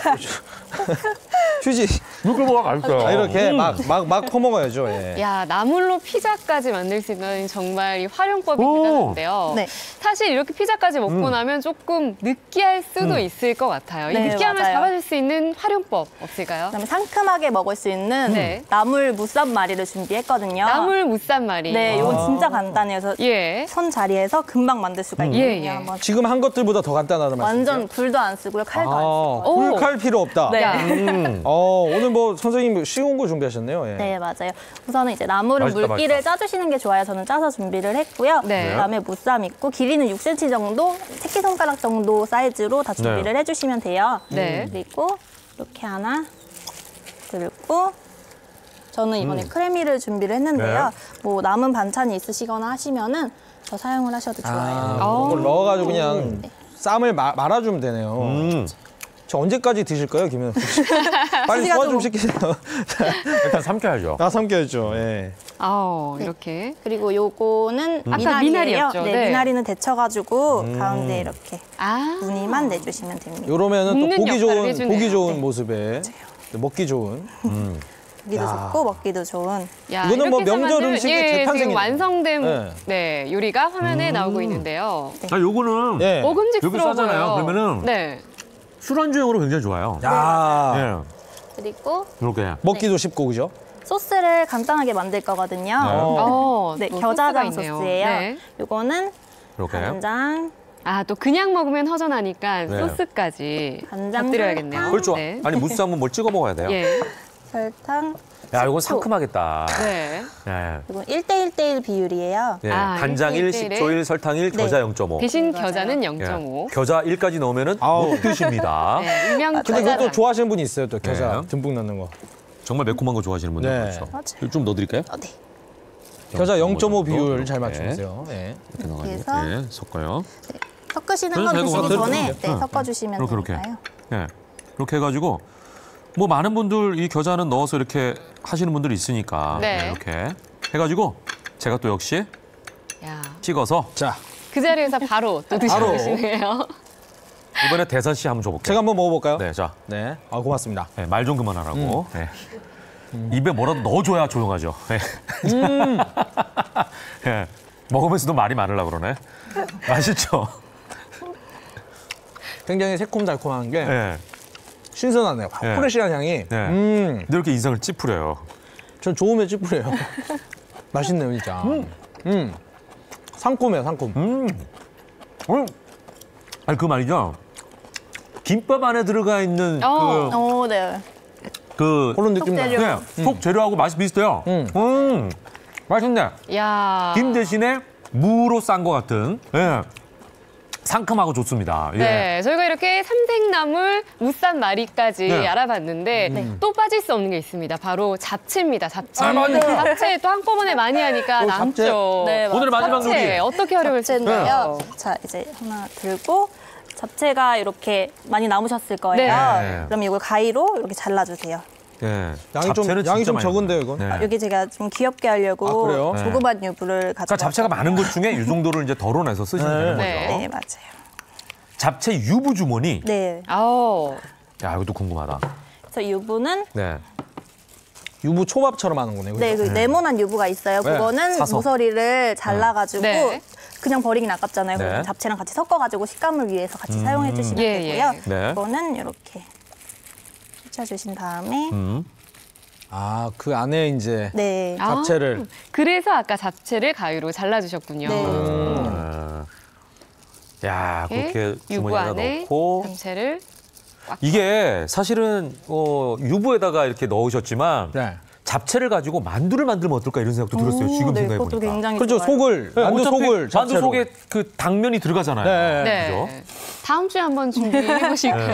Speaker 6: 휴지.
Speaker 1: 이걸 뭐가 맛있어요.
Speaker 6: 아, 이렇게 막 퍼먹어야죠. 예.
Speaker 2: 야, 나물로 피자까지 만들 수 있는 정말 이 활용법이
Speaker 1: 오.
Speaker 2: 대단한데요.
Speaker 10: 네.
Speaker 2: 사실 이렇게 피자까지 먹고 나면 조금 느끼할 수도 있을 것 같아요. 이
Speaker 10: 네,
Speaker 2: 느끼함을
Speaker 10: 맞아요.
Speaker 2: 잡아줄 수 있는 활용법 없을까요?
Speaker 10: 그다음에 상큼하게 먹을 수 있는
Speaker 2: 네.
Speaker 10: 나물 무쌈말이를 준비했거든요.
Speaker 2: 나물 무쌈말이.
Speaker 10: 네, 이건 진짜 간단해요. 그래서
Speaker 2: 예.
Speaker 10: 선 자리에서 금방 만들 수가 있거든요.
Speaker 2: 예, 예.
Speaker 10: 한번
Speaker 6: 지금 한 것들보다 더 간단하다는 말씀이세요?
Speaker 10: 완전 불도 안 쓰고요, 칼도 안 쓰고.
Speaker 2: 오.
Speaker 6: 불칼 필요 없다.
Speaker 10: 네.
Speaker 6: 오늘 뭐 선생님 쉬운 거 준비하셨네요. 예.
Speaker 10: 네, 맞아요. 우선은 이제 나물은
Speaker 1: 맛있다,
Speaker 10: 물기를
Speaker 1: 맛있다.
Speaker 10: 짜주시는 게 좋아요. 저는 짜서 준비를 했고요.
Speaker 2: 네.
Speaker 10: 그다음에 무쌈 있고 길이는 6cm 정도, 새끼손가락 정도 사이즈로 다 준비를 해주시면 돼요.
Speaker 2: 네.
Speaker 10: 그리고 이렇게 하나 들고 저는 이번에 크래미를 준비를 했는데요. 뭐 남은 반찬이 있으시거나 하시면은 더 사용을 하셔도 좋아요.
Speaker 6: 이걸 넣어가지고 그냥 쌈을 말아주면 되네요. 저 언제까지 드실 거예요, 김현우 씨? 빨리 소화 좀 시키세요.
Speaker 1: 일단 삼켜야죠.
Speaker 6: 다 삼켜야죠. 예.
Speaker 2: 이렇게.
Speaker 10: 그리고 요거는
Speaker 2: 아까
Speaker 10: 미나리예요.
Speaker 2: 미나리였죠?
Speaker 10: 네,
Speaker 2: 네.
Speaker 10: 미나리는 데쳐가지고 가운데 이렇게
Speaker 2: 아.
Speaker 10: 무늬만 내주시면 됩니다.
Speaker 6: 요러면은 또
Speaker 2: 굽는
Speaker 6: 보기
Speaker 2: 역할을 해주네요.
Speaker 6: 보기 좋은
Speaker 2: 네.
Speaker 6: 모습에 먹기 좋은.
Speaker 10: 보기도 좋고 먹기도 좋은.
Speaker 2: 야,
Speaker 6: 이거는 뭐
Speaker 2: 이렇게 해서
Speaker 6: 명절
Speaker 2: 만든,
Speaker 6: 음식의
Speaker 2: 지금
Speaker 6: 재탄생이네요.
Speaker 2: 완성된
Speaker 6: 네.
Speaker 2: 네, 요리가 화면에 나오고 있는데요.
Speaker 1: 아, 요거는
Speaker 6: 예.
Speaker 1: 여기
Speaker 2: 먹음직스러워요.
Speaker 1: 싸잖아요. 그러면은
Speaker 2: 네.
Speaker 1: 술안주용으로 굉장히 좋아요.
Speaker 6: 야.
Speaker 1: 예.
Speaker 10: 그리고
Speaker 1: 이렇게.
Speaker 6: 먹기도 쉽고 그죠?
Speaker 10: 소스를 간단하게 만들 거거든요. 네,
Speaker 2: 또
Speaker 10: 겨자장
Speaker 2: 소스가 있네요.
Speaker 10: 소스예요.
Speaker 2: 네.
Speaker 10: 요거는
Speaker 1: 이렇게.
Speaker 10: 간장,
Speaker 2: 아, 또 그냥 먹으면 허전하니까
Speaker 1: 네.
Speaker 2: 소스까지
Speaker 10: 간장,
Speaker 2: 곁들여야겠네요.
Speaker 10: 설탕.
Speaker 1: 그렇죠.
Speaker 2: 네.
Speaker 1: 아니 무쌈은 뭘 찍어 먹어야 돼요.
Speaker 2: 예.
Speaker 10: 설탕.
Speaker 1: 야, 이건
Speaker 10: 식초.
Speaker 1: 상큼하겠다.
Speaker 2: 네.
Speaker 1: 예.
Speaker 10: 이건 1대1대1 비율이에요.
Speaker 1: 예.
Speaker 2: 아,
Speaker 1: 간장 1,
Speaker 2: 1대1에
Speaker 1: 식초 1, 설탕 1, 겨자 0.5.
Speaker 2: 대신
Speaker 10: 맞아요.
Speaker 2: 겨자는
Speaker 1: 예.
Speaker 2: 0.5.
Speaker 1: 겨자 1까지 넣으면은 못 드십니다.
Speaker 2: 네, 유명
Speaker 6: 근데 그것도
Speaker 2: 겨자장.
Speaker 6: 좋아하시는 분이 있어요. 또 겨자
Speaker 1: 네.
Speaker 6: 듬뿍 넣는 거.
Speaker 1: 정말 매콤한 거 좋아하시는 분들
Speaker 6: 네.
Speaker 1: 많죠.
Speaker 10: 맞아요.
Speaker 1: 좀 넣어드릴까요?
Speaker 10: 네.
Speaker 6: 겨자 0.5
Speaker 1: 정도?
Speaker 6: 비율 잘
Speaker 1: 이렇게.
Speaker 6: 맞추세요. 예.
Speaker 1: 이렇게 넣어가지고
Speaker 10: 그래서
Speaker 1: 이렇게 섞어요.
Speaker 10: 섞으시는
Speaker 1: 그래서
Speaker 10: 건
Speaker 1: 제가
Speaker 10: 드시기
Speaker 1: 원하는
Speaker 10: 전에
Speaker 1: 대로
Speaker 10: 섞어주시면
Speaker 1: 이렇게, 이렇게.
Speaker 10: 되니까요.
Speaker 1: 예. 이렇게 해가지고 뭐 많은 분들 이 겨자는 넣어서 이렇게 하시는 분들이 있으니까
Speaker 2: 네.
Speaker 1: 이렇게 해가지고 제가 또 역시
Speaker 2: 야,
Speaker 1: 찍어서
Speaker 6: 자,
Speaker 2: 그 자리에서 바로 또 드셔보시네요.
Speaker 1: 이번에 대선 씨 한번 줘볼게요.
Speaker 6: 제가 한번 먹어볼까요?
Speaker 1: 네, 자,
Speaker 6: 네. 아, 고맙습니다.
Speaker 1: 네, 말 좀 그만하라고. 네. 입에 뭐라도 넣어줘야 조용하죠. 네. 네. 먹으면서도 말이 많으려고 그러네. 맛있죠?
Speaker 6: 굉장히 새콤달콤한 게
Speaker 1: 네.
Speaker 6: 신선하네요.
Speaker 1: 네.
Speaker 6: 프레시한 향이.
Speaker 1: 네. 근데 이렇게 인상을 찌푸려요.
Speaker 6: 전 좋으면 찌푸려요. 맛있네요, 진짜. 상콤해요, 상콤.
Speaker 1: 아니 그 말이죠. 김밥 안에 들어가 있는
Speaker 10: 네.
Speaker 6: 그런 느낌 나요.
Speaker 1: 네, 속 재료하고 맛이 비슷해요. 맛있네.
Speaker 2: 야.
Speaker 1: 김 대신에 무로 싼 것 같은. 예. 상큼하고 좋습니다. 예.
Speaker 2: 네, 저희가 이렇게 삼색나물, 무쌈 마리까지
Speaker 1: 네.
Speaker 2: 알아봤는데 또 빠질 수 없는 게 있습니다. 바로 잡채입니다. 잡채.
Speaker 1: 맞아요.
Speaker 2: 잡채 또 한꺼번에 많이 하니까 남죠.
Speaker 10: 네,
Speaker 1: 오늘 마지막
Speaker 2: 잡채
Speaker 1: 요리.
Speaker 2: 어떻게 활용할 수 있나요?
Speaker 10: 잡채인데요. 자, 이제 하나 들고 잡채가 이렇게 많이 남으셨을 거예요.
Speaker 1: 네.
Speaker 10: 그럼 이걸 가위로 이렇게 잘라주세요.
Speaker 1: 예.
Speaker 6: 양이
Speaker 1: 잡채는
Speaker 6: 좀
Speaker 1: 진짜 많이
Speaker 6: 적은데요,
Speaker 1: 먹어요.
Speaker 6: 이건?
Speaker 1: 네.
Speaker 10: 여기 제가 좀 귀엽게 하려고
Speaker 6: 아, 그래요?
Speaker 10: 조그만 유부를 가져왔어요.
Speaker 1: 그러니까 잡채가 많은 것 중에 이 정도를 이제 덜어내서 쓰시면 되는 거죠.
Speaker 2: 네.
Speaker 10: 네, 맞아요.
Speaker 1: 잡채 유부 주머니.
Speaker 10: 네.
Speaker 2: 아우.
Speaker 1: 야, 이것도 궁금하다.
Speaker 10: 그래서 유부는
Speaker 1: 네.
Speaker 6: 유부 초밥처럼 하는 거네요.
Speaker 10: 네, 그 네모난 유부가 있어요.
Speaker 6: 네,
Speaker 10: 그거는
Speaker 1: 사서.
Speaker 10: 무서리를 잘라가지고
Speaker 2: 네.
Speaker 10: 그냥 버리긴 아깝잖아요.
Speaker 1: 네.
Speaker 10: 그래서 잡채랑 같이 섞어가지고 식감을 위해서 같이 사용해 주시면
Speaker 2: 예,
Speaker 10: 되고요.
Speaker 2: 예.
Speaker 1: 네.
Speaker 10: 이거는 이렇게 펼쳐주신 다음에
Speaker 6: 아, 그 안에 이제
Speaker 10: 네.
Speaker 6: 잡채를.
Speaker 2: 그래서 아까 잡채를 가위로 잘라주셨군요.
Speaker 10: 네.
Speaker 1: 야, 그렇게
Speaker 2: 유부
Speaker 1: 주머니에다
Speaker 2: 안에
Speaker 1: 넣고.
Speaker 2: 잡채를
Speaker 1: 이게 사실은 유부에다가 이렇게 넣으셨지만
Speaker 6: 네.
Speaker 1: 잡채를 가지고 만두를 만들면 어떨까 이런 생각도 들었어요. 지금
Speaker 10: 네,
Speaker 1: 생각해
Speaker 10: 그것도
Speaker 1: 보니까.
Speaker 10: 굉장히
Speaker 6: 그렇죠,
Speaker 10: 좋아요.
Speaker 6: 속을.
Speaker 1: 네,
Speaker 6: 만두
Speaker 1: 어차피
Speaker 6: 속을
Speaker 1: 만두
Speaker 6: 잡채로.
Speaker 1: 속에 그 당면이 들어가잖아요.
Speaker 6: 네.
Speaker 2: 네.
Speaker 1: 그죠?
Speaker 2: 다음 주에 한번 준비해 보실까요?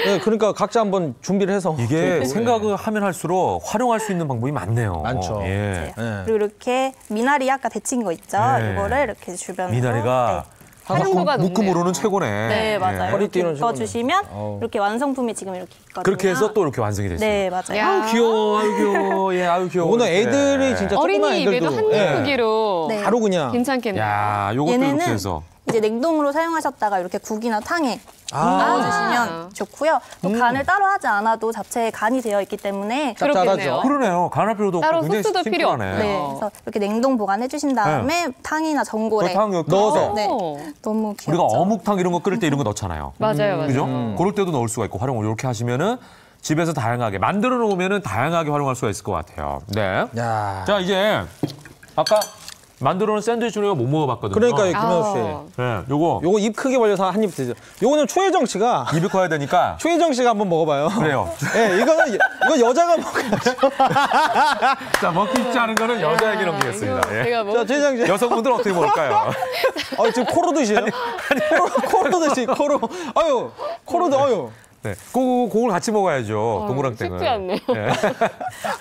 Speaker 6: 네, 그러니까 각자 한번 준비를 해서.
Speaker 1: 이게
Speaker 6: 네.
Speaker 1: 생각을 하면 할수록 활용할 수 있는 방법이 많네요.
Speaker 6: 많죠.
Speaker 1: 예.
Speaker 6: 네.
Speaker 10: 그리고 이렇게 미나리 아까 데친 거 있죠?
Speaker 1: 네.
Speaker 10: 이거를 이렇게 주변으로
Speaker 1: 미나리가
Speaker 2: 활용도가 높네요.
Speaker 1: 묶음으로는 최고네.
Speaker 10: 네, 맞아요.
Speaker 6: 허리띠는
Speaker 10: 이렇게 넣어주시면 이렇게 완성품이 지금 이렇게 있거든요.
Speaker 1: 그렇게 해서 또 이렇게 완성이 됐어요.
Speaker 10: 네, 맞아요.
Speaker 2: 야.
Speaker 1: 아유 귀여워, 아유 귀여워, 예, 아유 귀여워.
Speaker 6: 오늘
Speaker 1: 이렇게.
Speaker 6: 애들이 진짜 조그만
Speaker 2: 어린이 입에도
Speaker 6: 애들도
Speaker 2: 한 입
Speaker 6: 예,
Speaker 2: 크기로
Speaker 10: 네.
Speaker 6: 바로 그냥.
Speaker 2: 괜찮겠네요.
Speaker 1: 야, 요것도 이렇게
Speaker 10: 얘네는
Speaker 1: 해서.
Speaker 10: 이제 냉동으로 사용하셨다가 이렇게 국이나 탕에
Speaker 6: 아.
Speaker 10: 넣어주시면 좋고요. 또 간을 따로 하지 않아도 잡채에 간이 되어 있기 때문에
Speaker 2: 그렇겠네요.
Speaker 1: 그러네요. 간할 필요도 없고
Speaker 2: 따로
Speaker 1: 굉장히
Speaker 2: 소스도 필요
Speaker 1: 심플하네.
Speaker 10: 네, 그래서 이렇게 냉동 보관해 주신 다음에 탕이나 전골에
Speaker 1: 그 탕 이렇게
Speaker 6: 넣어서.
Speaker 10: 네,
Speaker 2: 오.
Speaker 10: 너무 귀엽죠.
Speaker 1: 우리가 어묵탕 이런 거 끓일 때 이런 거 넣잖아요.
Speaker 2: 맞아요, 맞아요.
Speaker 1: 그죠? 그럴 때도 넣을 수가 있고 활용을 이렇게 하시면은 집에서 다양하게 만들어 놓으면은 다양하게 활용할 수가 있을 것 같아요. 네.
Speaker 6: 야.
Speaker 1: 자, 이제 아까 만들어 놓은 샌드위치를 못 먹어봤거든요.
Speaker 6: 그러니까 김현우 씨.
Speaker 2: 아우.
Speaker 1: 네, 요거
Speaker 6: 요거 입 크게 벌려서 한 입 드세요. 요거는 초혜정 씨가
Speaker 1: 입에 커야 되니까
Speaker 6: 초혜정 씨가 한번 먹어봐요.
Speaker 1: 그래요.
Speaker 6: 네, 이거 여자가 먹어야죠.
Speaker 1: 자, 먹기 쉽지 않은 거는 여자에게 넘기겠습니다. 예.
Speaker 2: 제가 뭐
Speaker 6: 자, 최혜정 씨.
Speaker 1: 여성분들은 어떻게 먹을까요?
Speaker 6: 지금 코로 드시요? 코로 드시, 코로. 아유, 코로 드, 아유.
Speaker 1: 네, 그걸 같이 먹어야죠. 동그랑땡을.
Speaker 2: 쉽지 않네요.
Speaker 1: 네.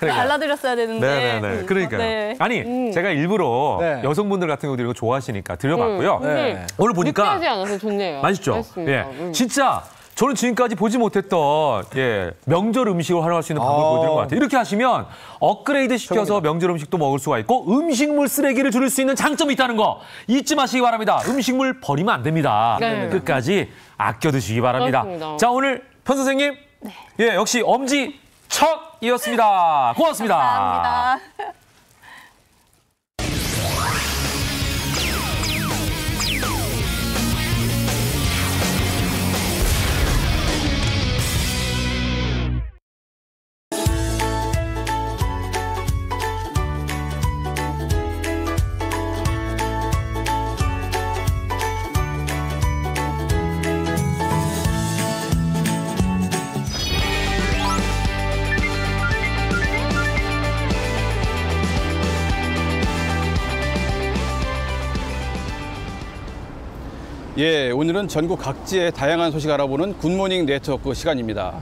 Speaker 1: 그러니까.
Speaker 10: 발라드렸어야 되는데.
Speaker 1: 네네네. 그러니까요.
Speaker 10: 네.
Speaker 1: 아니, 제가 일부러
Speaker 6: 네.
Speaker 1: 여성분들 같은 경우도 이거 좋아하시니까 드려봤고요.
Speaker 6: 네.
Speaker 1: 오늘 보니까
Speaker 2: 느끼하지 않아서 좋네요.
Speaker 1: 맛있죠?
Speaker 2: 맛있습니다.
Speaker 1: 예. 진짜 저는 지금까지 보지 못했던 명절 음식을 활용할 수 있는 방법을 보여드린 것 같아요. 이렇게 하시면 업그레이드 시켜서 명절 음식도 먹을 수가 있고 음식물 쓰레기를 줄일 수 있는 장점이 있다는 거 잊지 마시기 바랍니다. 음식물 버리면 안 됩니다.
Speaker 2: 네.
Speaker 1: 끝까지 아껴 드시기 바랍니다.
Speaker 2: 그렇습니다.
Speaker 1: 자, 오늘 편 선생님. 예, 역시 엄지척이었습니다. 고맙습니다.
Speaker 10: 감사합니다.
Speaker 11: 예, 오늘은 전국 각지의 다양한 소식 알아보는 굿모닝 네트워크 시간입니다.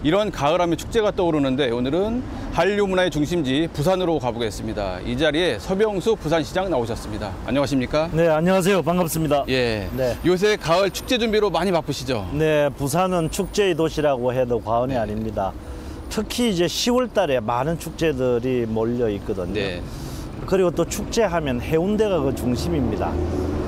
Speaker 11: 이런 가을하면 축제가 떠오르는데 오늘은 한류 문화의 중심지 부산으로 가보겠습니다. 이 자리에 서병수 부산시장 나오셨습니다. 안녕하십니까?
Speaker 12: 네, 안녕하세요. 반갑습니다.
Speaker 11: 예.
Speaker 12: 네.
Speaker 11: 요새 가을 축제 준비로 많이 바쁘시죠?
Speaker 12: 네, 부산은 축제의 도시라고 해도 과언이 아닙니다. 특히 이제 10월 달에 많은 축제들이 몰려 있거든요.
Speaker 11: 네.
Speaker 12: 그리고 또 축제하면 해운대가 그 중심입니다.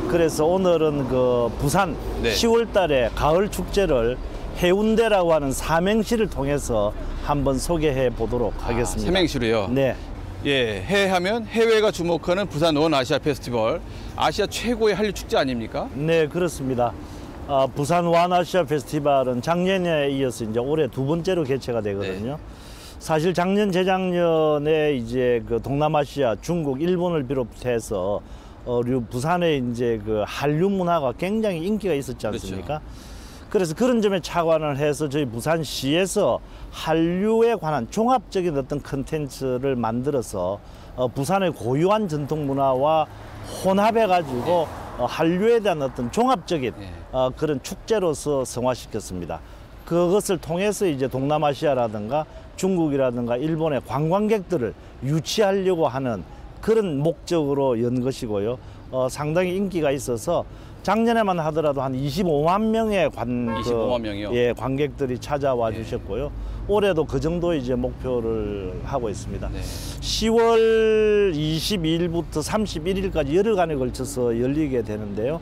Speaker 12: 그래서 오늘은 그 부산 10월 달에 가을 축제를 해운대라고 하는 삼행시를 통해서 한번 소개해 보도록 하겠습니다.
Speaker 11: 삼행시로요?
Speaker 12: 네.
Speaker 11: 예, 해하면 해외가 주목하는 부산 원 아시아 페스티벌, 아시아 최고의 한류 축제 아닙니까?
Speaker 12: 네, 그렇습니다. 부산 원 아시아 페스티벌은 작년에 이어서 이제 올해 두 번째로 개최가 되거든요. 사실 작년, 재작년에 이제 그 동남아시아, 중국, 일본을 비롯해서 부산에 이제 그 한류 문화가 굉장히 인기가 있었지 않습니까?
Speaker 11: 그렇죠.
Speaker 12: 그래서 그런 점에 착안을 해서 저희 부산시에서 한류에 관한 종합적인 어떤 컨텐츠를 만들어서 부산의 고유한 전통 문화와 혼합해가지고 한류에 대한 어떤 종합적인 그런 축제로서 성화시켰습니다. 그것을 통해서 이제 동남아시아라든가 중국이라든가 일본의 관광객들을 유치하려고 하는 그런 목적으로 연 것이고요. 상당히 인기가 있어서 작년에만 하더라도 한 25만 명의
Speaker 11: 25만 명이요?
Speaker 12: 예, 관객들이 찾아와 주셨고요. 올해도 그 정도 이제 목표를 하고 있습니다. 10월 22일부터 31일까지 열흘간에 걸쳐서 열리게 되는데요.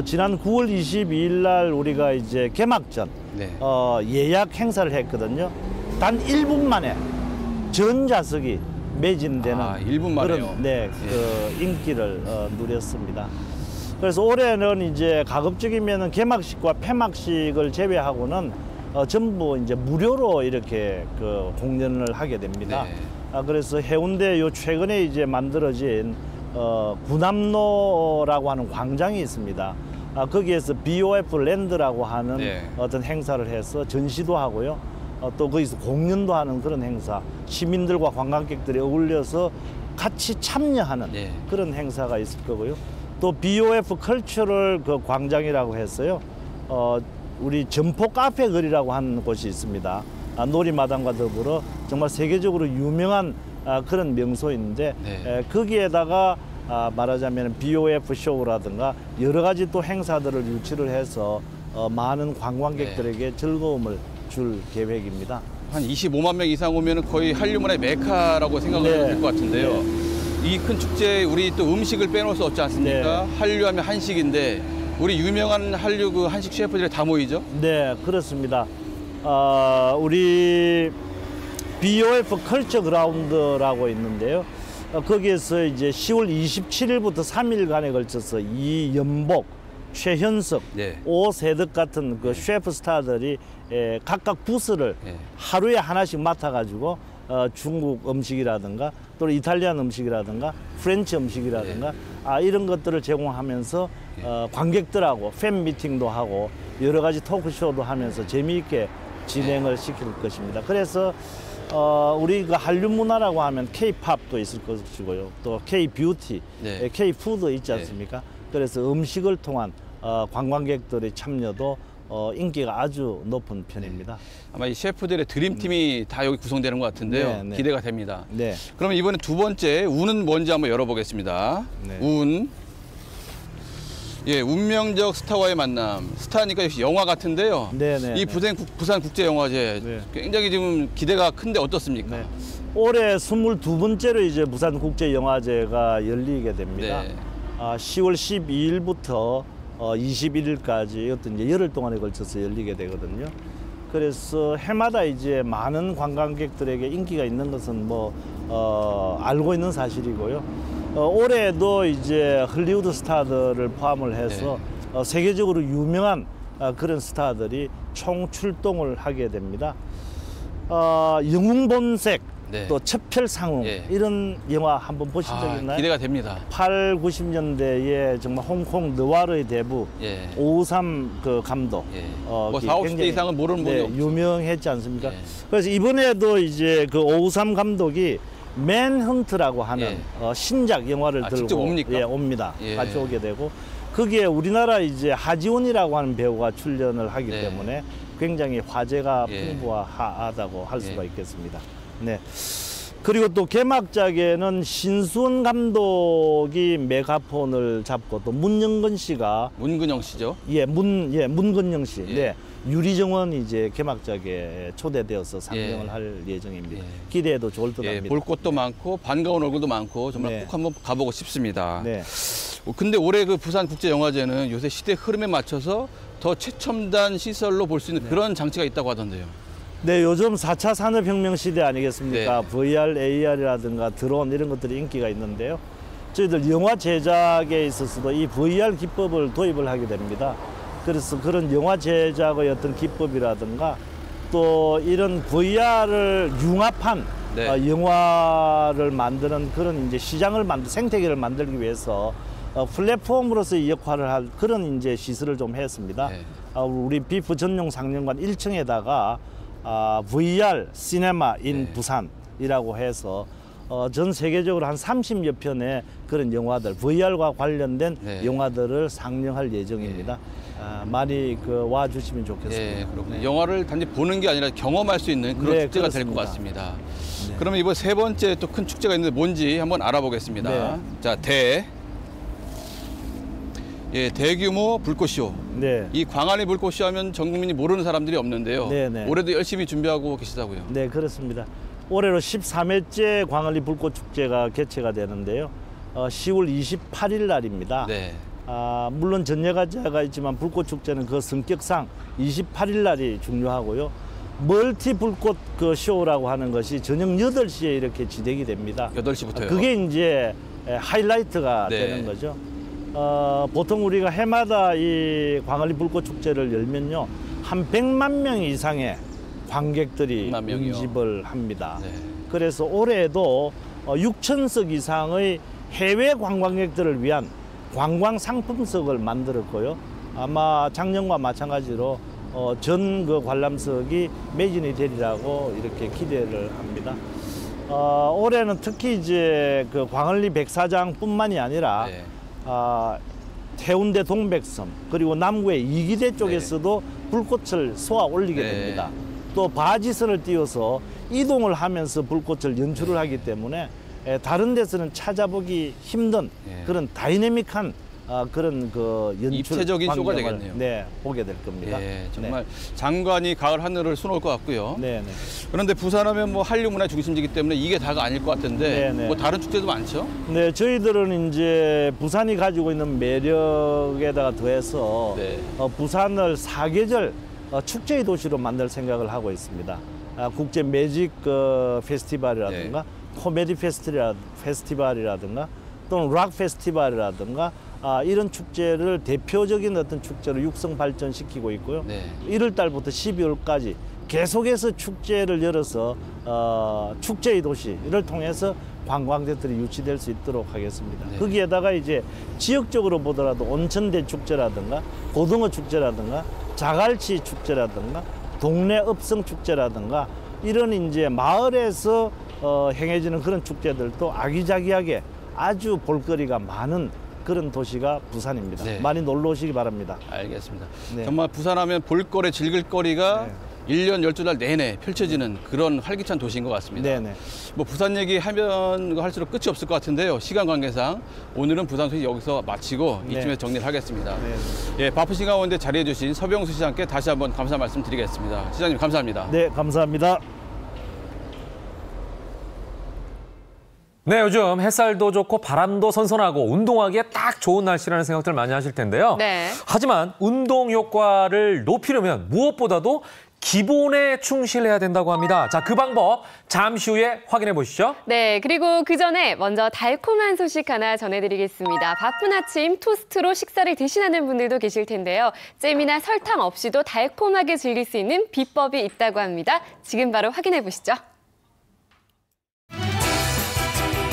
Speaker 12: 지난 9월 22일 날 우리가 이제 개막전 예약 행사를 했거든요. 단 1분 만에 전 좌석이 매진되는
Speaker 11: 1분 만에요?
Speaker 12: 그런 그 인기를 누렸습니다. 그래서 올해는 이제 가급적이면은 개막식과 폐막식을 제외하고는 전부 이제 무료로 이렇게 그 공연을 하게 됩니다. 그래서 해운대 요 최근에 이제 만들어진 구남로라고 하는 광장이 있습니다. 거기에서 BOF 랜드라고 하는 어떤 행사를 해서 전시도 하고요. 또 거기서 공연도 하는 그런 행사, 시민들과 관광객들이 어울려서 같이 참여하는 그런 행사가 있을 거고요. 또 BOF 컬처럴 그 광장이라고 했어요. 우리 점포 카페 거리라고 하는 곳이 있습니다. 놀이마당과 더불어 정말 세계적으로 유명한 그런 명소인데 거기에다가 말하자면 BOF 쇼라든가 여러 가지 또 행사들을 유치를 해서 많은 관광객들에게 즐거움을 줄 계획입니다.
Speaker 11: 한 25만 명 이상 오면 거의 한류 문화의 메카라고 생각을 해도 될 것 같은데요. 이 큰 축제에 우리 또 음식을 빼놓을 수 없지 않습니까? 한류하면 한식인데 우리 유명한 한류 그 한식 셰프들이 다 모이죠?
Speaker 12: 네, 그렇습니다. 우리 BOF 컬처 그라운드라고 있는데요. 거기에서 이제 10월 27일부터 3일간에 걸쳐서 이연복, 최현석, 오세득 같은 그 셰프 스타들이 각각 부스를 하루에 하나씩 맡아가지고 중국 음식이라든가 또 이탈리안 음식이라든가 프렌치 음식이라든가 이런 것들을 제공하면서 관객들하고 팬 미팅도 하고 여러 가지 토크쇼도 하면서 재미있게 진행을 시킬 것입니다. 그래서 우리가 한류 문화라고 하면 K-팝도 있을 것이고요. 또 K-뷰티, K-푸드 있지 않습니까? 그래서 음식을 통한 관광객들의 참여도 인기가 아주 높은 편입니다.
Speaker 11: 아마 이 셰프들의 드림팀이 다 여기 구성되는 것 같은데요. 기대가 됩니다. 그럼 이번에 두 번째 운은 뭔지 한번 열어보겠습니다. 운. 예, 운명적 스타와의 만남. 스타니까 역시 영화 같은데요. 이 부산국제영화제 굉장히 지금 기대가 큰데 어떻습니까?
Speaker 12: 올해 22번째로 이제 부산국제영화제가 열리게 됩니다. 10월 12일부터 21일까지 어떤 이제 열흘 동안에 걸쳐서 열리게 되거든요. 그래서 해마다 이제 많은 관광객들에게 인기가 있는 것은 알고 있는 사실이고요. 올해도 이제 hollywood 스타들을 포함을 해서 세계적으로 유명한 그런 스타들이 총 출동을 하게 됩니다. 영웅본색, 또 첩혈상웅 이런 영화 한번 보신 적 있나요?
Speaker 11: 기대가 됩니다.
Speaker 12: 8, 90년대에 정말 홍콩 느와르의 대부 오우삼 그 감독
Speaker 11: 40, 50대 이상은 모르는 분이 없죠.
Speaker 12: 유명했지 않습니까? 그래서 이번에도 이제 그 오우삼 감독이 맨헌트라고 하는 신작 영화를 들고
Speaker 11: 직접 옵니까?
Speaker 12: 옵니다. 같이 오게 되고 거기에 우리나라 이제 하지원이라고 하는 배우가 출연을 하기 때문에 굉장히 화제가 풍부하다고 할 수가 있겠습니다. 그리고 또 개막작에는 신수원 감독이 메가폰을 잡고 또 문영근 씨가
Speaker 11: 문근영 씨죠?
Speaker 12: 문근영 씨. 네. 유리정원이 이제 개막작에 초대되어서 상영을 할 예정입니다. 기대해도 좋을 듯 합니다.
Speaker 11: 볼 것도 많고 반가운 얼굴도 많고 정말 꼭 한번 가보고 싶습니다. 근데 올해 그 부산국제영화제는 요새 시대 흐름에 맞춰서 더 최첨단 시설로 볼 수 있는 그런 장치가 있다고 하던데요.
Speaker 12: 네, 요즘 4차 산업혁명 시대 아니겠습니까? VR, AR이라든가 드론 이런 것들이 인기가 있는데요. 저희들 영화 제작에 있어서도 이 VR 기법을 도입을 하게 됩니다. 그래서 그런 영화 제작의 어떤 기법이라든가 또 이런 VR을 융합한 영화를 만드는 그런 이제 시장을 생태계를 만들기 위해서 플랫폼으로서의 역할을 할 그런 이제 시설을 좀 했습니다. 우리 비프 전용 상영관 1층에다가 VR 시네마 인 부산이라고 해서 전 세계적으로 한 30여 편의 그런 영화들, VR과 관련된 영화들을 상영할 예정입니다. 많이 와주시면 좋겠습니다.
Speaker 11: 그렇군요. 영화를 단지 보는 게 아니라 경험할 수 있는 그런 축제가 될 것 같습니다. 그러면 이번 세 번째 또 큰 축제가 있는데 뭔지 한번 알아보겠습니다. 자, 대규모 불꽃쇼. 이 광안리 불꽃쇼 하면 전 국민이 모르는 사람들이 없는데요. 올해도 열심히 준비하고 계시다고요.
Speaker 12: 네, 그렇습니다. 올해로 13회째 광안리 불꽃축제가 개최가 되는데요. 10월 28일 날입니다. 물론 전예가제가 있지만 불꽃축제는 그 성격상 28일 날이 중요하고요. 멀티 불꽃 그 쇼라고 하는 것이 저녁 8시에 이렇게 진행이 됩니다.
Speaker 11: 8시부터요?
Speaker 12: 그게 이제 하이라이트가 되는 거죠. 보통 우리가 해마다 이 광안리 불꽃축제를 열면요. 한 100만 명 이상의 관객들이 응집을 합니다. 그래서 올해도 6,000석 이상의 해외 관광객들을 위한 관광 상품석을 만들었고요. 아마 작년과 마찬가지로 전 그 관람석이 매진이 되리라고 이렇게 기대를 합니다. 올해는 특히 이제 그 광안리 백사장뿐만이 아니라 해운대 동백섬 그리고 남구의 이기대 쪽에서도 불꽃을 쏘아 올리게 됩니다. 또 바지선을 띄워서 이동을 하면서 불꽃을 연출을 하기 때문에 다른 데서는 찾아보기 힘든 그런 다이내믹한 그런 그 연출
Speaker 11: 입체적인 쇼가 되겠네요.
Speaker 12: 네, 보게 될 겁니다.
Speaker 11: 정말 장관이 가을 하늘을 수놓을 것 같고요. 그런데 부산하면 뭐 한류 문화 중심지이기 때문에 이게 다가 아닐 것 같은데 뭐 다른 축제도 많죠?
Speaker 12: 네, 저희들은 이제 부산이 가지고 있는 매력에다가 더해서 부산을 사계절 축제의 도시로 만들 생각을 하고 있습니다. 국제 매직 페스티벌이라든가 코미디 페스티벌이라든가 또는 락 페스티벌이라든가 이런 축제를 대표적인 어떤 축제로 육성 발전시키고 있고요. 1월 달부터 12월까지 계속해서 축제를 열어서 축제의 도시를 통해서 관광객들이 유치될 수 있도록 하겠습니다. 거기에다가 이제 지역적으로 보더라도 온천대 축제라든가 고등어 축제라든가 자갈치 축제라든가 동네 읍성 축제라든가 이런 이제 마을에서 행해지는 그런 축제들도 아기자기하게 아주 볼거리가 많은 그런 도시가 부산입니다. 많이 놀러 오시기 바랍니다.
Speaker 11: 알겠습니다. 정말 부산하면 볼거리, 즐길거리가 1년 12달 내내 펼쳐지는 그런 활기찬 도시인 것 같습니다. 뭐 부산 얘기하면 할수록 끝이 없을 것 같은데요. 시간 관계상 오늘은 부산 소식 여기서 마치고 이쯤에서 정리를 하겠습니다. 바쁘신 가운데 자리해 주신 서병수 시장께 다시 한번 감사 말씀 드리겠습니다. 시장님 감사합니다.
Speaker 12: 네, 감사합니다.
Speaker 1: 네, 요즘 햇살도 좋고 바람도 선선하고 운동하기에 딱 좋은 날씨라는 생각들 많이 하실 텐데요. 하지만 운동 효과를 높이려면 무엇보다도 기본에 충실해야 된다고 합니다. 자, 그 방법 잠시 후에 확인해 보시죠.
Speaker 2: 네, 그리고 그 전에 먼저 달콤한 소식 하나 전해드리겠습니다. 바쁜 아침 토스트로 식사를 대신하는 분들도 계실 텐데요. 잼이나 설탕 없이도 달콤하게 즐길 수 있는 비법이 있다고 합니다. 지금 바로 확인해 보시죠.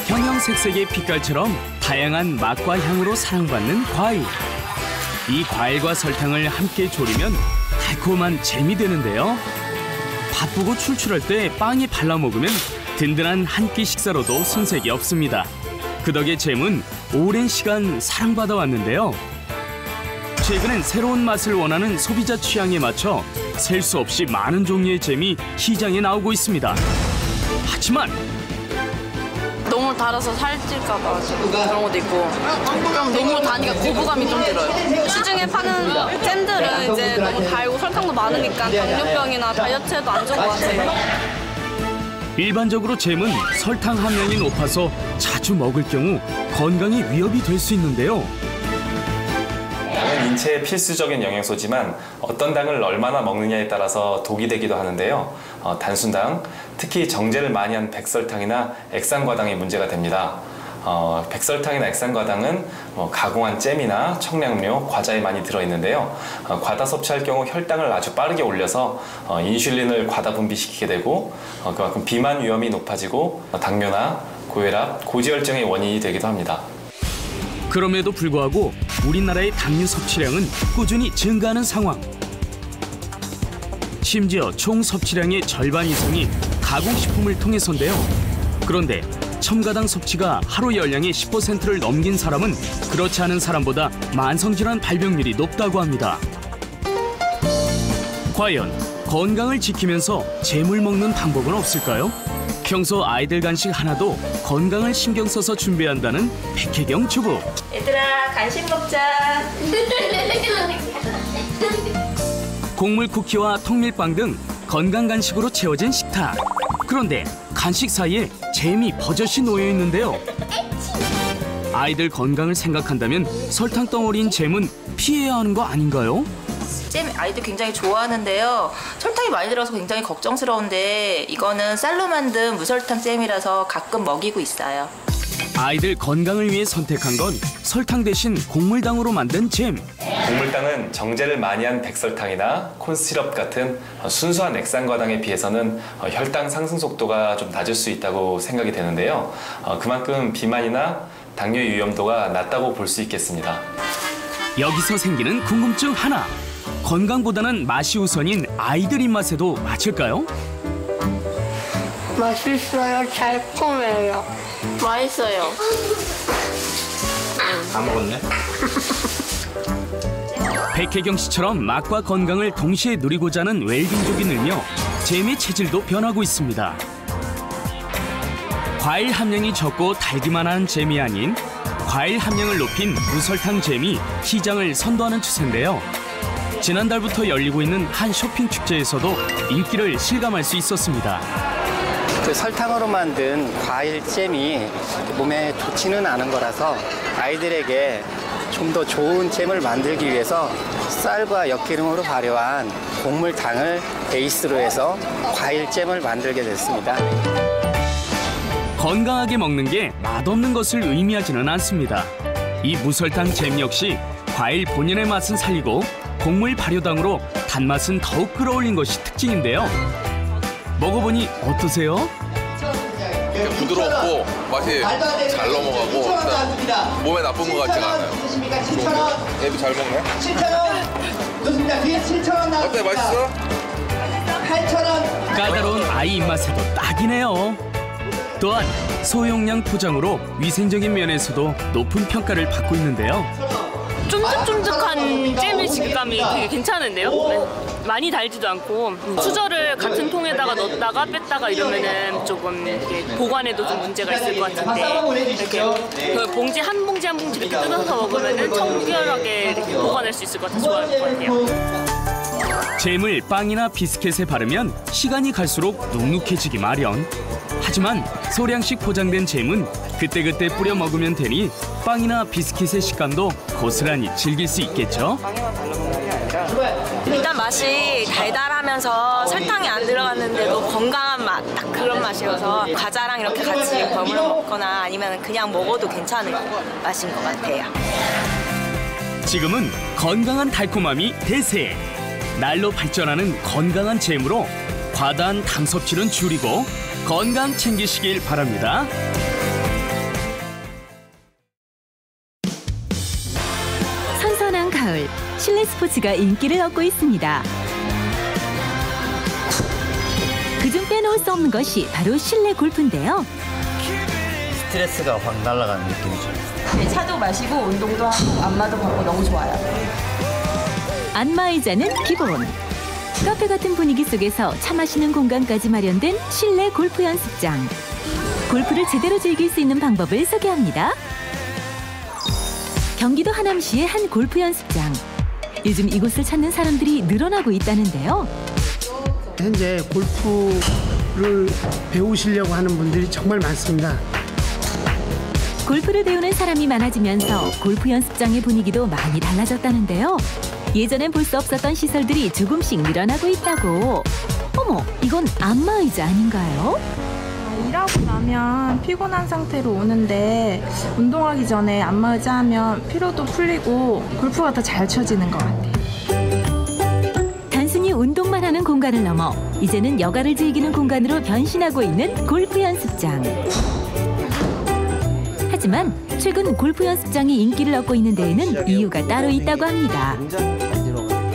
Speaker 13: 형형색색의 빛깔처럼 다양한 맛과 향으로 사랑받는 과일. 이 과일과 설탕을 함께 졸이면 달콤한 잼이 되는데요. 바쁘고 출출할 때 빵에 발라 먹으면 든든한 한 끼 식사로도 손색이 없습니다. 그 덕에 잼은 오랜 시간 사랑받아 왔는데요. 최근엔 새로운 맛을 원하는 소비자 취향에 맞춰 셀 수 없이 많은 종류의 잼이 시장에 나오고 있습니다. 하지만
Speaker 5: 너무 달아서 살찔까 봐 그런 것도 있고 좀 너무 다니까 거부감이 좀 들어요. 시중에 파는 잼들은 이제 너무 달고 설탕도 많으니까 당뇨병이나 다이어트에도 안 좋은 것 같아요.
Speaker 13: 일반적으로 잼은 설탕 함량이 높아서 자주 먹을 경우 건강에 위협이 될 수 있는데요.
Speaker 14: 당은 인체의 필수적인 영양소지만 어떤 당을 얼마나 먹느냐에 따라서 독이 되기도 하는데요. 단순당, 특히 정제를 많이 한 백설탕이나 액상과당이 문제가 됩니다. 백설탕이나 액상과당은 가공한 잼이나 청량료, 과자에 많이 들어있는데요. 과다 섭취할 경우 혈당을 아주 빠르게 올려서 인슐린을 과다 분비시키게 되고 그만큼 비만 위험이 높아지고 당뇨나 고혈압, 고지혈증의 원인이 되기도 합니다.
Speaker 13: 그럼에도 불구하고 우리나라의 당류 섭취량은 꾸준히 증가하는 상황. 심지어 총 섭취량의 절반 이상이 가공식품을 통해서인데요. 그런데 첨가당 섭취가 하루 열량의 10%를 넘긴 사람은 그렇지 않은 사람보다 만성질환 발병률이 높다고 합니다. 과연 건강을 지키면서 잼을 먹는 방법은 없을까요? 평소 아이들 간식 하나도 건강을 신경 써서 준비한다는 백혜경 주부.
Speaker 15: 얘들아, 간식 먹자.
Speaker 13: 곡물 쿠키와 통밀빵 등 건강 간식으로 채워진 식탁. 그런데 간식 사이에 잼이 버젓이 놓여 있는데요. 아이들 건강을 생각한다면 설탕 덩어리인 잼은 피해야 하는 거 아닌가요?
Speaker 15: 잼 아이들 굉장히 좋아하는데요. 설탕이 많이 들어서 굉장히 걱정스러운데 이거는 쌀로 만든 무설탕 잼이라서 가끔 먹이고 있어요.
Speaker 13: 아이들 건강을 위해 선택한 건 설탕 대신 곡물당으로 만든 잼.
Speaker 14: 곡물당은 정제를 많이 한 백설탕이나 콘시럽 같은 순수한 액상과당에 비해서는 혈당 상승 속도가 좀 낮을 수 있다고 생각이 되는데요. 그만큼 비만이나 당뇨 위험도가 낮다고 볼 수 있겠습니다.
Speaker 13: 여기서 생기는 궁금증 하나. 건강보다는 맛이 우선인 아이들 입맛에도 맞을까요?
Speaker 16: 맛있어요. 달콤해요.
Speaker 5: 맛있어요.
Speaker 3: 다 먹었네.
Speaker 13: 백혜경 씨처럼 맛과 건강을 동시에 누리고자 하는 웰빙족이 늘며 잼의 체질도 변하고 있습니다. 과일 함량이 적고 달기만 한 잼이 아닌 과일 함량을 높인 무설탕 잼이 시장을 선도하는 추세인데요. 지난달부터 열리고 있는 한 쇼핑 축제에서도 인기를 실감할 수 있었습니다.
Speaker 17: 그 설탕으로 만든 과일 잼이 몸에 좋지는 않은 거라서 아이들에게 좀 더 좋은 잼을 만들기 위해서 쌀과 엿기름으로 발효한 곡물당을 베이스로 해서 과일 잼을 만들게 됐습니다.
Speaker 13: 건강하게 먹는 게 맛없는 것을 의미하지는 않습니다. 이 무설탕 잼 역시 과일 본연의 맛은 살리고 곡물 발효당으로 단맛은 더욱 끌어올린 것이 특징인데요. 먹어보니 어떠세요?
Speaker 18: 부드럽고 맛이 잘 넘어가고 일단 몸에 나쁜 것 같지가 않아요. 좋은데? 애도 잘 먹네?
Speaker 19: 7,000원 좋습니다. 뒤에 7,000원 나왔습니다.
Speaker 18: 어때, 맛있어?
Speaker 19: 8,000원.
Speaker 13: 까다로운 아이 입맛에도 딱이네요. 또한 소용량 포장으로 위생적인 면에서도 높은 평가를 받고 있는데요.
Speaker 20: 쫀득쫀득한 잼의 질감이 되게 괜찮은데요? 네. 많이 달지도 않고 수저를 같은 통에다가 넣었다가 뺐다가 이러면은 조금 이렇게 보관에도 좀 문제가 있을 것 같은데 이렇게 그 봉지 한 봉지 한 봉지 이렇게 뜯어서 먹으면은 청결하게 이렇게 보관할 수 있을 것 같아서 좋아할 것 같아요.
Speaker 13: 잼을 빵이나 비스켓에 바르면 시간이 갈수록 눅눅해지기 마련. 하지만 소량씩 포장된 잼은 그때그때 뿌려 먹으면 되니 빵이나 비스킷의 식감도 고스란히 즐길 수 있겠죠?
Speaker 15: 일단 맛이 달달하면서 설탕이 안 들어갔는데도 건강한 맛, 딱 그런 맛이어서 과자랑 이렇게 같이 버무려 먹거나 아니면 그냥 먹어도 괜찮은 맛인 것 같아요.
Speaker 13: 지금은 건강한 달콤함이 대세. 날로 발전하는 건강한 잼으로 과다한 당 섭취는 줄이고 건강 챙기시길 바랍니다.
Speaker 21: 선선한 가을, 실내 스포츠가 인기를 얻고 있습니다. 그중 빼놓을 수 없는 것이 바로 실내 골프인데요.
Speaker 22: 스트레스가 확 날아가는 느낌이죠.
Speaker 15: 네, 차도 마시고 운동도 하고 안마도 받고 너무 좋아요.
Speaker 21: 안마의자는 기본. 카페 같은 분위기 속에서 차 마시는 공간까지 마련된 실내 골프 연습장. 골프를 제대로 즐길 수 있는 방법을 소개합니다. 경기도 하남시의 한 골프 연습장. 요즘 이곳을 찾는 사람들이 늘어나고 있다는데요.
Speaker 7: 현재 골프를 배우시려고 하는 분들이 정말 많습니다.
Speaker 21: 골프를 배우는 사람이 많아지면서 골프 연습장의 분위기도 많이 달라졌다는데요. 예전엔 볼 수 없었던 시설들이 조금씩 늘어나고 있다고. 어머, 이건 안마의자 아닌가요?
Speaker 8: 일하고 나면 피곤한 상태로 오는데 운동하기 전에 안마의자 하면 피로도 풀리고 골프가 더 잘 쳐지는 것 같아요.
Speaker 21: 단순히 운동만 하는 공간을 넘어 이제는 여가를 즐기는 공간으로 변신하고 있는 골프 연습장. 하지만 최근 골프 연습장이 인기를 얻고 있는 데에는 이유가 따로 있다고 합니다.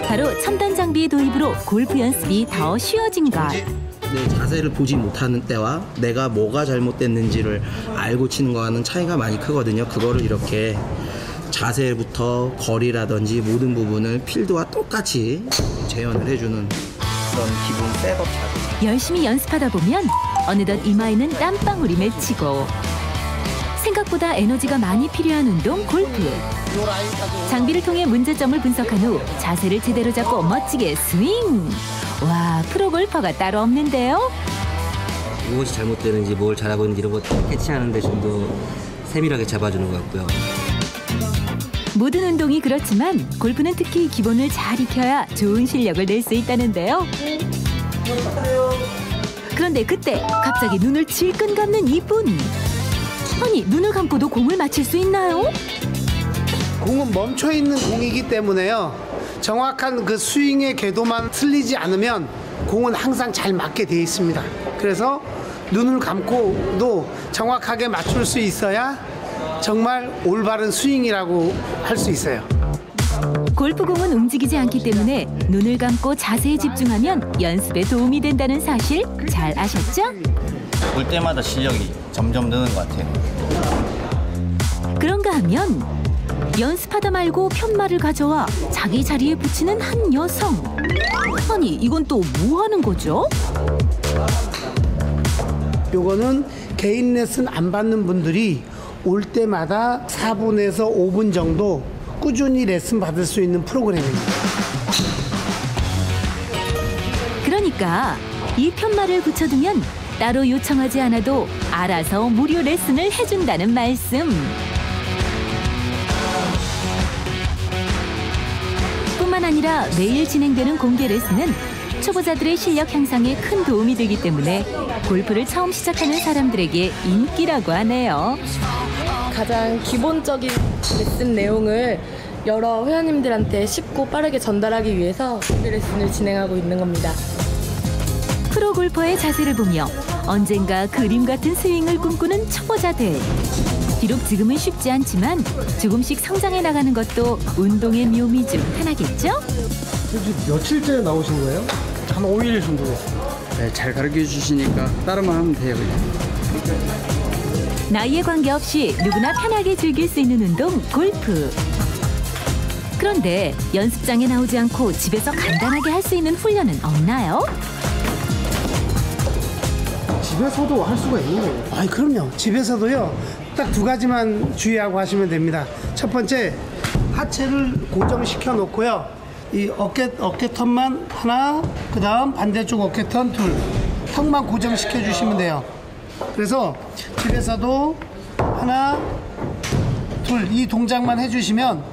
Speaker 21: 바로 첨단 장비의 도입으로 골프 연습이 더 쉬워진 것.
Speaker 23: 내 자세를 보지 못하는 때와 내가 뭐가 잘못됐는지를 알고 치는 거와는 차이가 많이 크거든요. 그거를 이렇게 자세부터 거리라든지 모든 부분을 필드와 똑같이 재현을 해주는 그런 기본 셋업 자세.
Speaker 21: 열심히 연습하다 보면 어느덧 이마에는 땀방울이 맺히고 생각보다 에너지가 많이 필요한 운동 골프. 장비를 통해 문제점을 분석한 후 자세를 제대로 잡고 멋지게 스윙. 와, 프로 골퍼가 따로 없는데요.
Speaker 23: 무엇이 잘못되는지 뭘 잘하고 있는지 이런 거 캐치하는 데 좀 더 세밀하게 잡아주는 것 같고요.
Speaker 21: 모든 운동이 그렇지만 골프는 특히 기본을 잘 익혀야 좋은 실력을 낼 수 있다는데요. 그런데 그때 갑자기 눈을 질끈 감는 이분. 아니, 눈을 감고도 공을 맞힐 수 있나요?
Speaker 7: 공은 멈춰있는 공이기 때문에요. 정확한 그 스윙의 궤도만 틀리지 않으면 공은 항상 잘 맞게 돼 있습니다. 그래서 눈을 감고도 정확하게 맞출 수 있어야 정말 올바른 스윙이라고 할 수 있어요.
Speaker 21: 골프공은 움직이지 않기 때문에 눈을 감고 자세에 집중하면 연습에 도움이 된다는 사실 잘 아셨죠?
Speaker 23: 볼 때마다 실력이 점점 느는 것 같아요.
Speaker 21: 그런가 하면 연습하다 말고 편말을 가져와 자기 자리에 붙이는 한 여성. 아니, 이건 또 뭐 하는 거죠?
Speaker 7: 요거는 개인 레슨 안 받는 분들이 올 때마다 4분에서 5분 정도 꾸준히 레슨 받을 수 있는 프로그램입니다.
Speaker 21: 그러니까 이 편말을 붙여두면 따로 요청하지 않아도 알아서 무료 레슨을 해준다는 말씀. 뿐만 아니라 매일 진행되는 공개 레슨은 초보자들의 실력 향상에 큰 도움이 되기 때문에 골프를 처음 시작하는 사람들에게 인기라고 하네요.
Speaker 24: 가장 기본적인 레슨 내용을 여러 회원님들한테 쉽고 빠르게 전달하기 위해서 공개 레슨을 진행하고 있는 겁니다.
Speaker 21: 프로 골퍼의 자세를 보며 언젠가 그림 같은 스윙을 꿈꾸는 초보자들. 비록 지금은 쉽지 않지만 조금씩 성장해 나가는 것도 운동의 묘미 중 하나겠죠?
Speaker 7: 며칠째 나오신 거예요?
Speaker 25: 한 5일 정도 됐어요. 네, 잘 가르쳐 주시니까 따로만 하면 돼요, 그냥.
Speaker 21: 나이에 관계없이 누구나 편하게 즐길 수 있는 운동 골프. 그런데 연습장에 나오지 않고 집에서 간단하게 할 수 있는 훈련은 없나요?
Speaker 7: 집에서도 할 수가 있는 거예요. 아니, 그럼요. 집에서도요. 딱 두 가지만 주의하고 하시면 됩니다. 첫 번째, 하체를 고정시켜 놓고요. 이 어깨턴만 하나, 그 다음 반대쪽 어깨턴 둘. 턱만 고정시켜 주시면 돼요. 그래서 집에서도 하나, 둘, 이 동작만 해주시면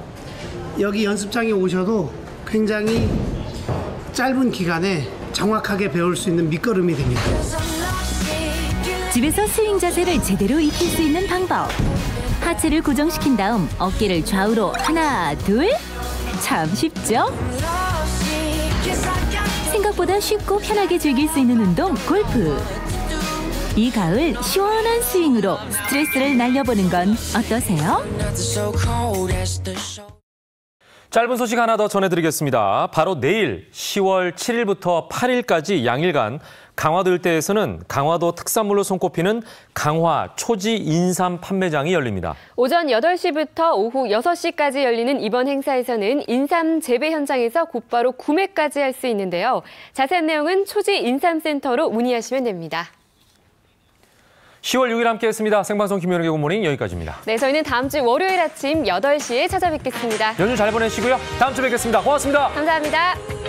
Speaker 7: 여기 연습장에 오셔도 굉장히 짧은 기간에 정확하게 배울 수 있는 밑거름이 됩니다.
Speaker 21: 집에서 스윙 자세를 제대로 익힐 수 있는 방법. 하체를 고정시킨 다음 어깨를 좌우로 하나, 둘. 참 쉽죠? 생각보다 쉽고 편하게 즐길 수 있는 운동 골프. 이 가을 시원한 스윙으로 스트레스를 날려보는 건 어떠세요?
Speaker 1: 짧은 소식 하나 더 전해드리겠습니다. 바로 내일 10월 7일부터 8일까지 양일간 강화도 일대에서는 강화도 특산물로 손꼽히는 강화 초지 인삼 판매장이 열립니다. 오전
Speaker 2: 8시부터 오후 6시까지 열리는 이번 행사에서는 인삼 재배 현장에서 곧바로 구매까지 할 수 있는데요. 자세한 내용은 초지 인삼센터로 문의하시면 됩니다.
Speaker 1: 10월 6일 함께했습니다. 생방송 김현욱의 굿모닝 여기까지입니다.
Speaker 2: 네, 저희는 다음 주 월요일 아침 8시에 찾아뵙겠습니다.
Speaker 1: 연휴 잘 보내시고요. 다음 주에 뵙겠습니다. 고맙습니다.
Speaker 2: 감사합니다.